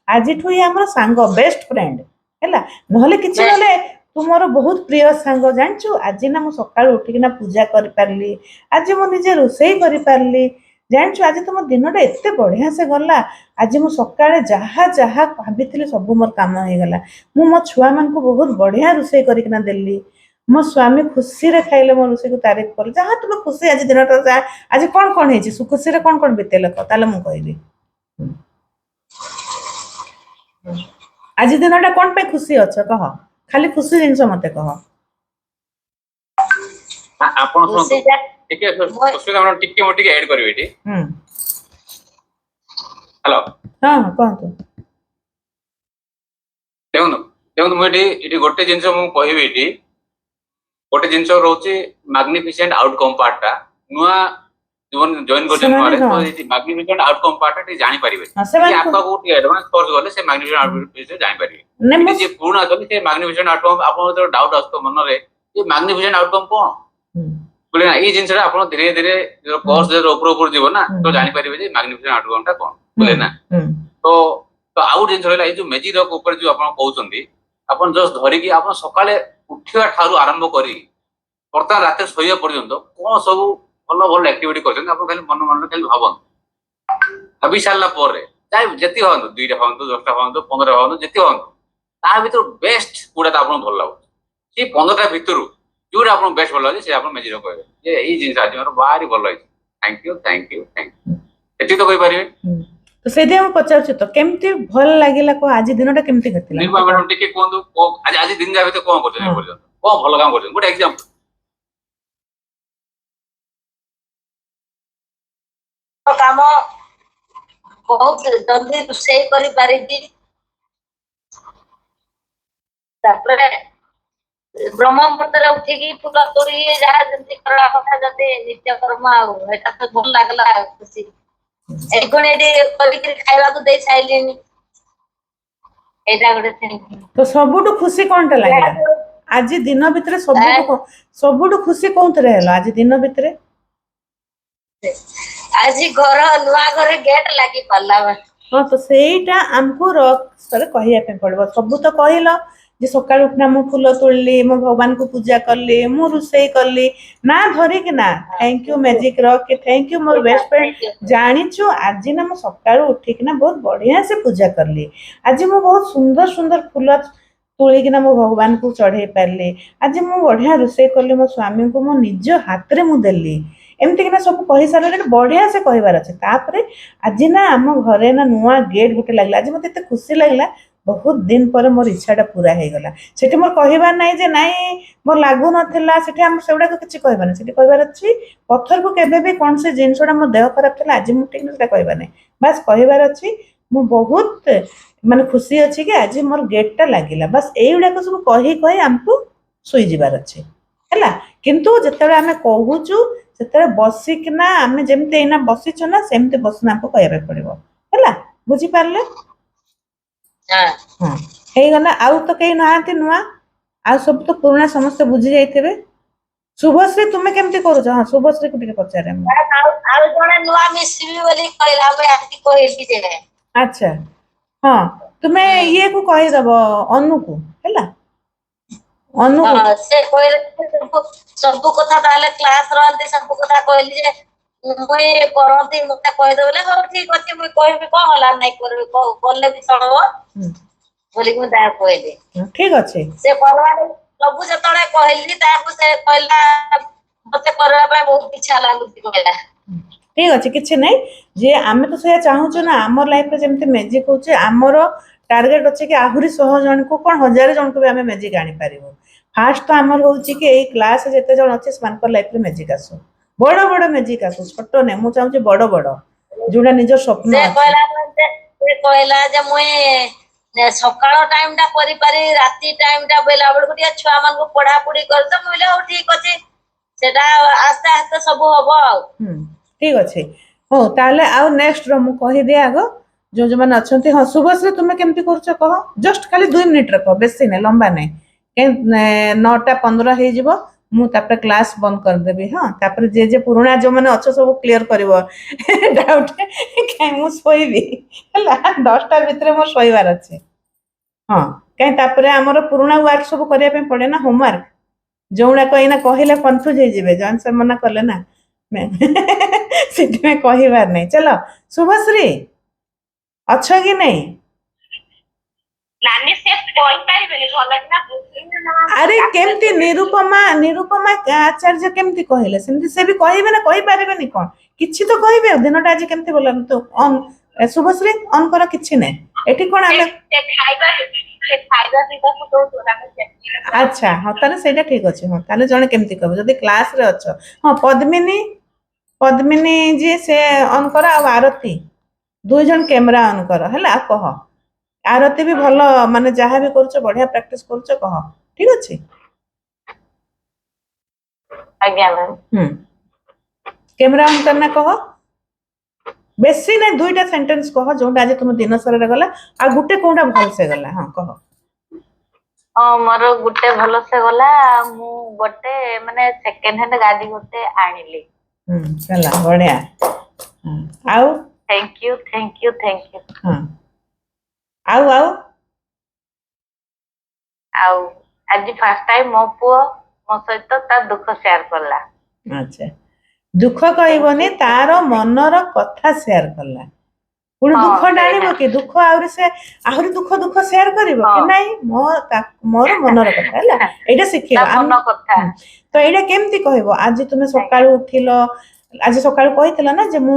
ଆଜିଠୁ ହିଁ ଆମର ସାଙ୍ଗ, ବେଷ୍ଟ ଫ୍ରେଣ୍ଡ ହେଲା। ନହେଲେ କିଛି ନହେଲେ ତୁ ମୋର ବହୁତ ପ୍ରିୟ ସାଙ୍ଗ, ଜାଣିଛୁ ଆଜି ନା ମୁଁ ସକାଳୁ ଉଠିକିନା ପୂଜା କରିପାରିଲି, ଆଜି ମୁଁ ନିଜେ ରୋଷେଇ କରିପାରିଲି, ଜାଣିଛୁ ଆଜି ତମ ଦିନଟା ଏତେ ବଢିଆ ସେ ଗଲା। ଆଜି ମୁଁ ସକାଳେ ଯାହା ଯାହା ଭାବିଥିଲି ସବୁ ମୋର କାମ ହେଇଗଲା। ମୁଁ ମୋ ଛୁଆମାନଙ୍କୁ ବହୁତ ବଢିଆ ରୋଷେଇ କରିକିନା ଦେଲି। ମୋ ସ୍ୱାମୀ ଖୁସିରେ ଖାଇଲେ, ମୋ ରୋଷେଇକୁ ତାରିଫ କଲେ। ଯାହା ତୁମେ ଖୁସି ଆଜି ଦିନଟା, ଆଜି କଣ ହେଇଛି ଖୁସିରେ କଣ ବିତେଇଲ କହ, ତାହେଲେ ମୁଁ କହିବି। ଆଜି ଦିନଟା କଣ ପାଇଁ ଖୁସି ଅଛ କହ? ଖାଲି ଖୁସି ଜିନିଷ ମତେ କହ। ଆପଣ ଶୁଣନ୍ତୁ ଟିକେ, ଟିକେ ମୁଁ ଟିକେ ଏଡ୍ କରିବି ଏଠି। ହ୍ୟାଲୋ। ହଁ କୁହନ୍ତୁ। ଦେଖନ୍ତୁ ମୁଁ ଏଠି ଗୋଟେ ଜିନିଷ ମୁଁ କହିବି। ଏଠି ଗୋଟେ ଜିନିଷ ରହୁଛି ମାଗ୍ନିଫିସେଣ୍ଟ ଆଉଟକମ୍ ପାର୍ଟଟା। ନୂଆ ଜଏନ୍ କରିଛନ୍ତି ନୂଆରେ, ତ ଏଠି ମାଗ୍ନିଫିସେଣ୍ଟ ଆଉଟକମ୍ ପାର୍ଟଟା ଟିକେ ଜାଣିପାରିବେ। ଆଗକୁ ଟିକେ ଆଡଭାନ୍ସ କୋର୍ସ ଗଲେ ସେ ମାଗ୍ନିଫିସେଣ୍ଟ ଆଉଟକମ୍ ବିଷୟରେ ଜାଣିପାରିବେ। ଯିଏ ପୁରୁଣା ଅଛନ୍ତି ସେ ମାଗ୍ନିଫିସେଣ୍ଟ ଆଉଟକମ୍, ଆପଣଙ୍କ ଯେତେବେଳେ ଡାଉଟ ଆସୁଥିବ ମନରେ ଯେ ମାଗ୍ନିଫିସେଣ୍ଟ ଆଉଟକମ୍ କଣ ବୋଲେ ନା, ଏଇ ଜିନିଷଟା ଆପଣ ଧୀରେ ଧୀରେ କୋର୍ସ ଉପରକୁ ଯିବ ନା, ତ ଜାଣିପାରିବେ ଯେ ମାଗ୍ନିଫିସେଣ୍ଟ ଆଉଟକମ୍ ଟା କଣ ବୋଲେ ନା। ତ ଆଉ ଗୋଟେ ଜିନିଷ ରହିଲା, ଏଇ ଯୋଉ ମେଜିକ ରକ୍ ଉପରେ ଯୋଉ ଆପଣ କହୁଛନ୍ତି, ଆପଣ ଜଷ୍ଟ ଧରିକି ଆପଣ ସକାଳେ ଉଠିବା ଠାରୁ ଆରମ୍ଭ କରି ବର୍ତ୍ତମାନ ରାତିରେ ଶୋଇବା ପର୍ଯ୍ୟନ୍ତ କଣ ସବୁ ଭଲ ଭଲ ଆକ୍ଟିଭିଟି କରିଛନ୍ତି, ଆପଣ ଖାଲି ମନରେ ଖାଲି ଭାବନ୍ତୁ। ଭାବି ସାରିଲା ପରେ ଚାहे ଯେତିକି ହୁଅନ୍ତୁ, 2ଟା ହୁଅନ୍ତୁ, 10ଟା ହୁଅନ୍ତୁ, 15ଟା ହୁଅନ୍ତୁ, ଯେତିକି ହୁଅନ୍ତୁ, ତା ଭିତରୁ ବେଷ୍ଟ କୋଉଟା ଆପଣଙ୍କୁ ଭଲ ଲାଗୁଛି, ସେଇ 15ଟା ଭିତରୁ ଯୋଉଟା ଆପଣଙ୍କୁ ବେଷ୍ଟ ଭଲ ଲାଗୁଛି ସେ ଆପଣ ମେଜିକ ରକ୍ କହିବେ ଯେ ଏଇ ଜିନିଷ ଆଜି ମୋର ଭାରି ଭଲ ହେଇଛି। Thank you. ଏତିକି ତ କହିପାରିବେ। ତ ସେଇଥିପାଇଁ ମୁଁ ପଚାରୁଛି ତ କେମିତି ଭଲ ଲାଗିଲା କହ ଆଜି ଦିନଟା କେମିତି କଟିଲା ନିର୍ମା ମ୍ୟାଡାମ ଟିକେ କୁହନ୍ତୁ ଆଜି ଦିନ ଯାକ ଭିତରେ କଣ କରୁଛନ୍ତି ପର୍ଯ୍ୟନ୍ତ କଣ ଭଲ କାମ କରୁଛନ୍ତି ଗୋଟେ ଏକ୍ସାମ୍ପଲ। କାମ ବହୁତ ଜଲ୍ଦି ରୋଷେଇ କରିପାରିବି। ତାପରେ ବ୍ରହ୍ମ ମୁହୂର୍ତ୍ତରେ ଉଠିକି ଫୁଲ ତୋଳି ଯାହା ଯେମିତି କରିବା କଥା ଯଦି ନିତ୍ୟକର୍ମ ଆଉ ଏଇଟା ତ ଭଲ ଲାଗିଲା ଖୁସି। ଏଇଖୁଣି ଏଠି କରିକି ଖାଇବାକୁ ଦେଇ ସାଇଲିଣି ଏଇଟା ଗୋଟେ ତ ସବୁଠୁ ଖୁସି କଣଟା ଲାଗିଲା ଆଜି ଦିନ ଭିତରେ ସବୁଠୁ ଖୁସି କୋଉଥିରେ ହେଲା ଆଜି ଦିନ ଭିତରେ? ଆଜି ଘର ନୂଆ ଘରେ ଗେଟ୍ ଲାଗି ପାରିଲା। ହଁ ତ ସେଇଟା ଆମକୁ କହିବା ପାଇଁ ପଡିବ ସବୁ ତ କହିଲ ଯେ ସକାଳୁ ଉଠିନା ମୁଁ ଫୁଲ ତୋଳିଲି ମୋ ଭଗବାନଙ୍କୁ ପୂଜା କଲି ମୁଁ ରୋଷେଇ କଲି ନା ଧରିକି ନା thank you Magic Rock thank you ମୋର ବେଷ୍ଟ ଫ୍ରେଣ୍ଡ ଜାଣିଛୁ ଆଜି ନା ମୁଁ ସକାଳୁ ଉଠିକିନା ବହୁତ ବଢିଆ ସେ ପୂଜା କଲି ଆଜି ମୁଁ ବହୁତ ସୁନ୍ଦର ସୁନ୍ଦର ଫୁଲ ତୋଳିକିନା ମୋ ଭଗବାନଙ୍କୁ ଚଢେଇ ପାରିଲି ଆଜି ମୁଁ ବଢିଆ ରୋଷେଇ କଲି ମୋ ସ୍ୱାମୀଙ୍କୁ ମୋ ନିଜ ହାତରେ ମୁଁ ଦେଲି ଏମିତିକିନା ସବୁ କହିସାରିଲେ ବଢିଆ ସେ କହିବାର ଅଛି ତାପରେ ଆଜି ନା ଆମ ଘରେ ନା ନୂଆ ଗେଟ୍ ଗୋଟେ ଲାଗିଲା ଆଜି ମତେ ଏତେ ଖୁସି ଲାଗିଲା ବହୁତ ଦିନ ପରେ ମୋର ଇଚ୍ଛାଟା ପୁରା ହେଇଗଲା ସେଠି ମୋର କହିବାର ନାହିଁ ଯେ ନାଇଁ ମୋର ଲାଗୁନଥିଲା ସେଠି ଆମର ସେଗୁଡାକ କିଛି କହିବାର ନାହିଁ ସେଠି କହିବାର ଅଛି ପଥରକୁ କେବେ ବି କୌଣସି ଜିନିଷଟା ମୋ ଦେହ ଖରାପ ଥିଲା ଆଜି ମୁଁ ଠିକ ସେଟା କହିବାର ନାହିଁ ବାସ୍ କହିବାର ଅଛି ମୁଁ ବହୁତ ମାନେ ଖୁସି ଅଛି କି ଆଜି ମୋର ଗେଟ୍ଟା ଲାଗିଲା ବାସ୍ ଏଇଗୁଡାକ ସବୁ କହି କହି ଆମକୁ ଶୋଇଯିବାର ଅଛି ହେଲା କିନ୍ତୁ ଯେତେବେଳେ ଆମେ କହୁଛୁ ସେତେବେଳେ ବସିକିନା ଆମେ ଯେମିତି ଏଇନା ବସିଛୁ ନା ସେମିତି ବସିନା ଆମକୁ କହିବା ପାଇଁ ପଡିବ ହେଲା ବୁଝିପାରିଲେ ହଁ ହେଇଗଲା ଆଉ ତ କେହି ନାହାନ୍ତି ନୂଆ ଆଉ ସବୁ ତ ପୁରୁଣା ସମସ୍ତେ ବୁଝି ଯାଇଥିବେ ଶୁଭଶ୍ରୀ ତୁମେ କେମିତି କରୁଛ ହଁ ଶୁଭଶ୍ରୀକୁ ଟିକେ ପଚାରେ ଆଉ ଜଣେ ନୂଆ ମିଶିବି ବୋଲି କହିଲା ମୁଁ ଆଜି କହିଲି ଯେ ଆଚ୍ଛା ହଁ ତୁମେ ଇଏକୁ କହିଦବ ଅନୁକୁ ହେଲା ଅନୁକୁ ସେ କହିଲେ ସବୁ କଥା ତାହେଲେ କ୍ଲାସ ର ସବୁ କଥା କହିଲି ଯେ ମୁଇଁ କରନ୍ତି ମତେ କହିଦେବେ ହଉ ଠିକ ଅଛି ମୁଇଁ କହିବି କଣ ହେଲା ନାଇଁ କରିବି କଲେ ବି ଚଳବ ବୋଲିକି ମୁଁ ତାହା କହିଲି ଠିକ ଅଛି ସେ କରିବାରେ ସବୁ ଯେତେବେଳେ କହିଲି ତାକୁ ସେ କହିଲା ମତେ କରିବା ପାଇଁ ବହୁତ ଇଚ୍ଛା ଲାଗୁଛି କହିଲା ଠିକ ଅଛି କିଛି ନାହିଁ ଯେ ଆମେ ତ ସେଇଆ ଚାହୁଁଛୁ ନା ଆମର ଲାଇଫରେ ଯେମିତି ମ୍ୟାଜିକ ହଉଛି ଆମର ଟାର୍ଗେଟ ଅଛି କି ଆହୁରି 100 ଜଣଙ୍କୁ କଣ 1000 ଜଣଙ୍କୁ ବି ଆମେ ମ୍ୟାଜିକ ଆଣିପାରିବୁ ଫାଷ୍ଟ ତ ଆମର ହଉଛି କି ଏଇ କ୍ଲାସ ଯେତେ ଜଣ ଅଛି ସେମାନଙ୍କର ଲାଇଫରେ ମ୍ୟାଜିକ ଆସୁ ବଡ ବଡ ମ୍ୟାଜିକ ଆସୁ ଛୋଟ ନାହିଁ ମୁଁ ଚାହୁଁଛି ବଡ ବଡ ଯୋଉଟା ନିଜ ସ୍ୱପ୍ନ ସେ ଅଛି କହିଲା ଯେ ମୁଇଁ ସକାଳ ଟାଇମ ଟା କରିପାରି ରାତି ଟାଇମ ଟା ବୋଇଲା ବେଳକୁ ଟିକେ ଛୁଆ ମାନଙ୍କୁ ପଢାପଢି କରିତ ମୁଇଲେ ହଉ ଠିକ ଅଛି ସେଟା ଆସ୍ତେ ଆସ୍ତେ ସବୁ ହବ ଆଉ ଠିକ ଅଛି ହଉ ତାହେଲେ ଆଉ ନେକ୍ସଟ ର ମୁଁ କହିଦିଏ ଆଗ ଯୋଉମାନେ ଅଛନ୍ତି ହଁ ଶୁଭଶ୍ରୀ ତୁମେ କେମିତି କରୁଛ କହ ଜଷ୍ଟ ଖାଲି 2 ମିନିଟରେ କହ ବେଶୀ ନାହିଁ ଲମ୍ବା ନାହିଁ 9:15 ହେଇଯିବ ମୁଁ ତାପରେ କ୍ଲାସ ବନ୍ଦ କରିଦେବି ହଁ ତାପରେ ଯେ ପୁରୁଣା ଯୋଉମାନେ ଅଛ ସବୁ କ୍ଲିୟର କରିବ ଡାଉଟ କାଇଁ ମୁଁ ଶୋଇବି ହେଲା 10ଟା ଭିତରେ ମୋର ଶୋଇବାର ଅଛି ହଁ କାହିଁ ତାପରେ ଆମର ପୁରୁଣା ୱାର୍କ ସବୁ କରିବା ପାଇଁ ପଡେ ନା ହୋମୱାର୍କ ଯୋଉଗୁଡାକ ଏଇନା କହିଲେ କନଫ୍ୟୁଜ ହେଇଯିବେ ଜଏନ୍ ସାର୍ ମନା କଲେ ନା ସେଥିପାଇଁ କହିବାର ନାହିଁ ଚାଲ ଶୁଭଶ୍ରୀ ଅଛ କି ନାଇଁ ଆରେ କେମିତି ନିରୁପମା ଆଚାର୍ଯ୍ୟ କେମିତି କହିଲେ ସେମିତି ସେ ବି କହିବେ ନା କହିପାରିବେନି କଣ କିଛି ତ କହିବେ ଦିନଟା ଆଜି କେମିତି ଭଲ ଶୁଭଶ୍ରୀ ଅନ୍ କର କିଛି ନାହିଁ ଏଠି କଣ ଆମେ ଆଚ୍ଛା ହଁ ତାହେଲେ ସେଇଟା ଠିକ ଅଛି ହଁ ତାହେଲେ ଜଣେ କେମିତି କହିବ ଯଦି କ୍ଲାସରେ ଅଛ ହଁ ପଦ୍ମିନୀ ଯିଏ ସେ ଅନ୍ କର ଆଉ ଆରତୀ 2 ଜଣ କ୍ୟାମେରା ଅନ୍ କର ହେଲା ଆଉ କହ ଆରତୀ ବି ଭଲ ମାନେ ଯାହା ବି କରୁଛ ବଢିଆ ପ୍ରାକ୍ଟିସ କରୁଛ କହ ଠିକ ଅଛି ଆଜ୍ଞା ମ୍ୟାମ୍ କ୍ୟାମେରା ଅନ୍ କରନା କହ ବେଶୀ ନାଇଁ 2ଟା ସେଣ୍ଟେନ୍ସ କହ ଯୋଉଟା ଆଜି ତୁମ ଦିନ ସାରାରେ ଗଲା ଆଉ ଗୋଟେ କୋଉଟା ଭଲସେ ଗଲା ହଁ କହ ହଁ ମୋର ଗୋଟେ ଭଲସେ ଗଲା ମୁଁ ଗୋଟେ ମାନେ ସେକେଣ୍ଡ ହ୍ୟାଣ୍ଡ ଗାଡି ଗୋଟେ ଆଣିଲି ହେଲା ବଢିଆ ଆଉ ଥ୍ୟାଙ୍କ ୟୁ ହଁ ଆଉ ଆଜି ଫାର୍ଷ୍ଟ ଟାଇମ ମୋ ପୁଅ ମୋ ସହିତ ତା ଦୁଃଖ ସେୟାର କଲା ଆଚ୍ଛା ଦୁଃଖ କହିବନି ତାର ମନର କଥା ସେୟାର କଲା ପୁଣି ଦୁଃଖ ଟାଣିବ କି ଦୁଃଖ ଆହୁରି ଦୁଃଖ ସେୟାର କରିବ କି ନାଇଁ ମୋର ମନର କଥା ହେଲା ଏଇଟା ଶିଖିବ ମନ କଥା ତ ଏଇଟା କେମିତି କହିବ ଆଜି ତୁମେ ସକାଳୁ ଉଠିଲ ଆଜି ସକାଳୁ କହିଥିଲା ନା ଯେ ମୁଁ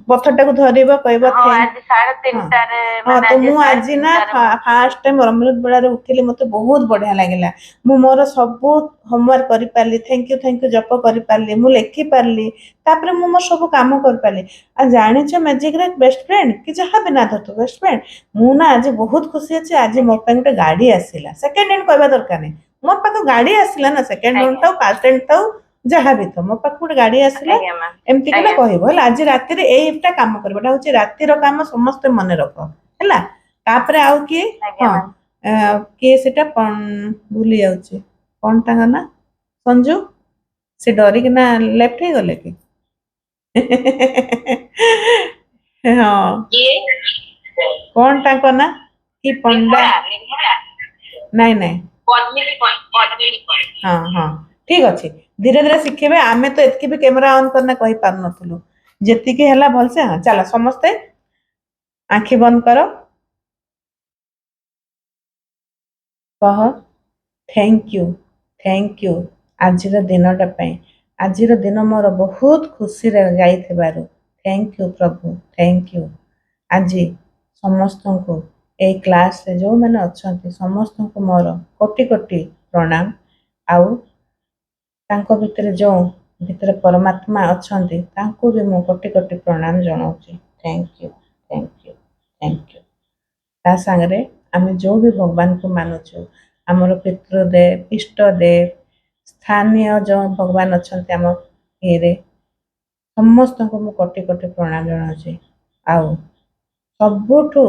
ପଥରଟାକୁ ଧରିବ କହିବ ହଁ thank ଆଜି 3:30ଟାରେ ହଁ ମାନେ ତ ମୁଁ ଆଜି ନା 3:30ଟାରେ ଫାଷ୍ଟ ଟାଇମ ଅମୃତ ବେଳାରେ ଉଠିଲି ମତେ ବହୁତ ବଢିଆ ଲାଗିଲା ମୁଁ ମୋର ସବୁ ହୋମୱାର୍କ କରିପାରିଲି ଥ୍ୟାଙ୍କ ୟୁ ଜପ କରିପାରିଲି ମୁଁ ଲେଖିପାରିଲି ତାପରେ ମୁଁ ମୋର ସବୁ କାମ କରିପାରିଲି ଆଉ ଜାଣିଛ ମ୍ୟାଜିକରେ ବେଷ୍ଟ ଫ୍ରେଣ୍ଡ କି ଯାହା ବି ନା ଧରନ୍ତୁ ବେଷ୍ଟ ଫ୍ରେଣ୍ଡ ମୁଁ ନା ଆଜି ବହୁତ ଖୁସି ଅଛି ଆଜି ମୋ ପାଇଁ ଗୋଟେ ଗାଡି ଆସିଲା ସେକେଣ୍ଡ ହ୍ୟାଣ୍ଡ କହିବା ଦରକାର ନାହିଁ ମୋ ପାଖକୁ ଗାଡି ଆସିଲା ନା ସେକେଣ୍ଡ ହ୍ୟାଣ୍ଡ ଥାଉ ଫାଷ୍ଟ ହ୍ୟାଣ୍ଡ ଥାଉ ଯାହା ବି ଥାଉ ମୋ ପାଖକୁ ଗୋଟେ ଗାଡି ଆସିଲା ଆଜ୍ଞା ମ୍ୟାମ୍ ଏମିତି କିନା ଆଜ୍ଞା କହିବ ହେଲା ଆଜି ରାତିରେ ଏଇଟା କାମ କରିବ ଏଟା ହଉଛି ରାତିର କାମ ସମସ୍ତେ ମନେ ରଖ ହେଲା ତାପରେ ଆଉ କିଏ ଆଜ୍ଞା ହଁ ମ୍ୟାମ୍ କିଏ ସେଟା ଭୁଲି ଯାଉଛି କଣ ତାଙ୍କ ନା ସଞ୍ଜୁ ସେ ଡରିକିନା ଲେଫ୍ଟ ହେଇଗଲେ କି ହଁ କଣ ତାଙ୍କ ନା କି ପଣ୍ଡା ନାଇଁ ନାଇଁ ହଁ ହଁ ଠିକ ଅଛି ଧୀରେ ଧୀରେ ଶିଖେଇବେ ଆମେ ତ ଏତିକି ବି କ୍ୟାମେରା ଅନ୍ କରିନା କହିପାରୁନଥିଲୁ ଯେତିକି ହେଲା ଭଲସେ ହଁ ଚାଲ ସମସ୍ତେ ଆଖି ବନ୍ଦ କର କହ ଥ୍ୟାଙ୍କ ୟୁ ଆଜିର ଦିନଟା ପାଇଁ ଆଜିର ଦିନ ମୋର ବହୁତ ଖୁସିରେ ଯାଇଥିବାରୁ ଥ୍ୟାଙ୍କ ୟୁ ପ୍ରଭୁ ଥ୍ୟାଙ୍କ ୟୁ ଆଜି ସମସ୍ତଙ୍କୁ ଏଇ କ୍ଲାସରେ ଯେଉଁମାନେ ଅଛନ୍ତି ସମସ୍ତଙ୍କୁ ମୋର କୋଟି କୋଟି ପ୍ରଣାମ ଆଉ ତାଙ୍କ ଭିତରେ ଯେଉଁ ଭିତରେ ପରମାତ୍ମା ଅଛନ୍ତି ତାଙ୍କୁ ବି ମୁଁ କୋଟି କୋଟି ପ୍ରଣାମ ଜଣାଉଛି ଥ୍ୟାଙ୍କ ୟୁ ଥ୍ୟାଙ୍କ ୟୁ ତା ସାଙ୍ଗରେ ଆମେ ଯେଉଁ ବି ଭଗବାନଙ୍କୁ ମାନୁଛୁ ଆମର ପିତୃଦେବ ଇଷ୍ଟଦେବ ସ୍ଥାନୀୟ ଯେଉଁ ଭଗବାନ ଅଛନ୍ତି ଆମ ଇଏରେ ସମସ୍ତଙ୍କୁ ମୁଁ କୋଟି କୋଟି ପ୍ରଣାମ ଜଣାଉଛି ଆଉ ସବୁଠୁ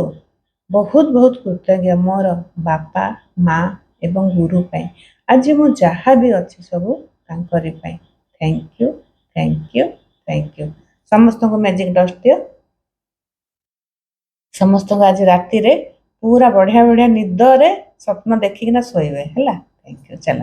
ବହୁତ ବହୁତ କୃତଜ୍ଞ ମୋର ବାପା ମା ଏବଂ ଗୁରୁ ପାଇଁ ଆଜି ମୁଁ ଯାହା ବି ଅଛି ସବୁ ତାଙ୍କରି ପାଇଁ ଥ୍ୟାଙ୍କ ୟୁ ସମସ୍ତଙ୍କୁ ମ୍ୟାଜିକ ଡଷ୍ଟ ଦିଅ ସମସ୍ତଙ୍କୁ ଆଜି ରାତିରେ ପୁରା ବଢିଆ ବଢିଆ ନିଦରେ ସ୍ୱପ୍ନ ଦେଖିକିନା ଶୋଇବେ ହେଲା ଥ୍ୟାଙ୍କ ୟୁ ଚାଲ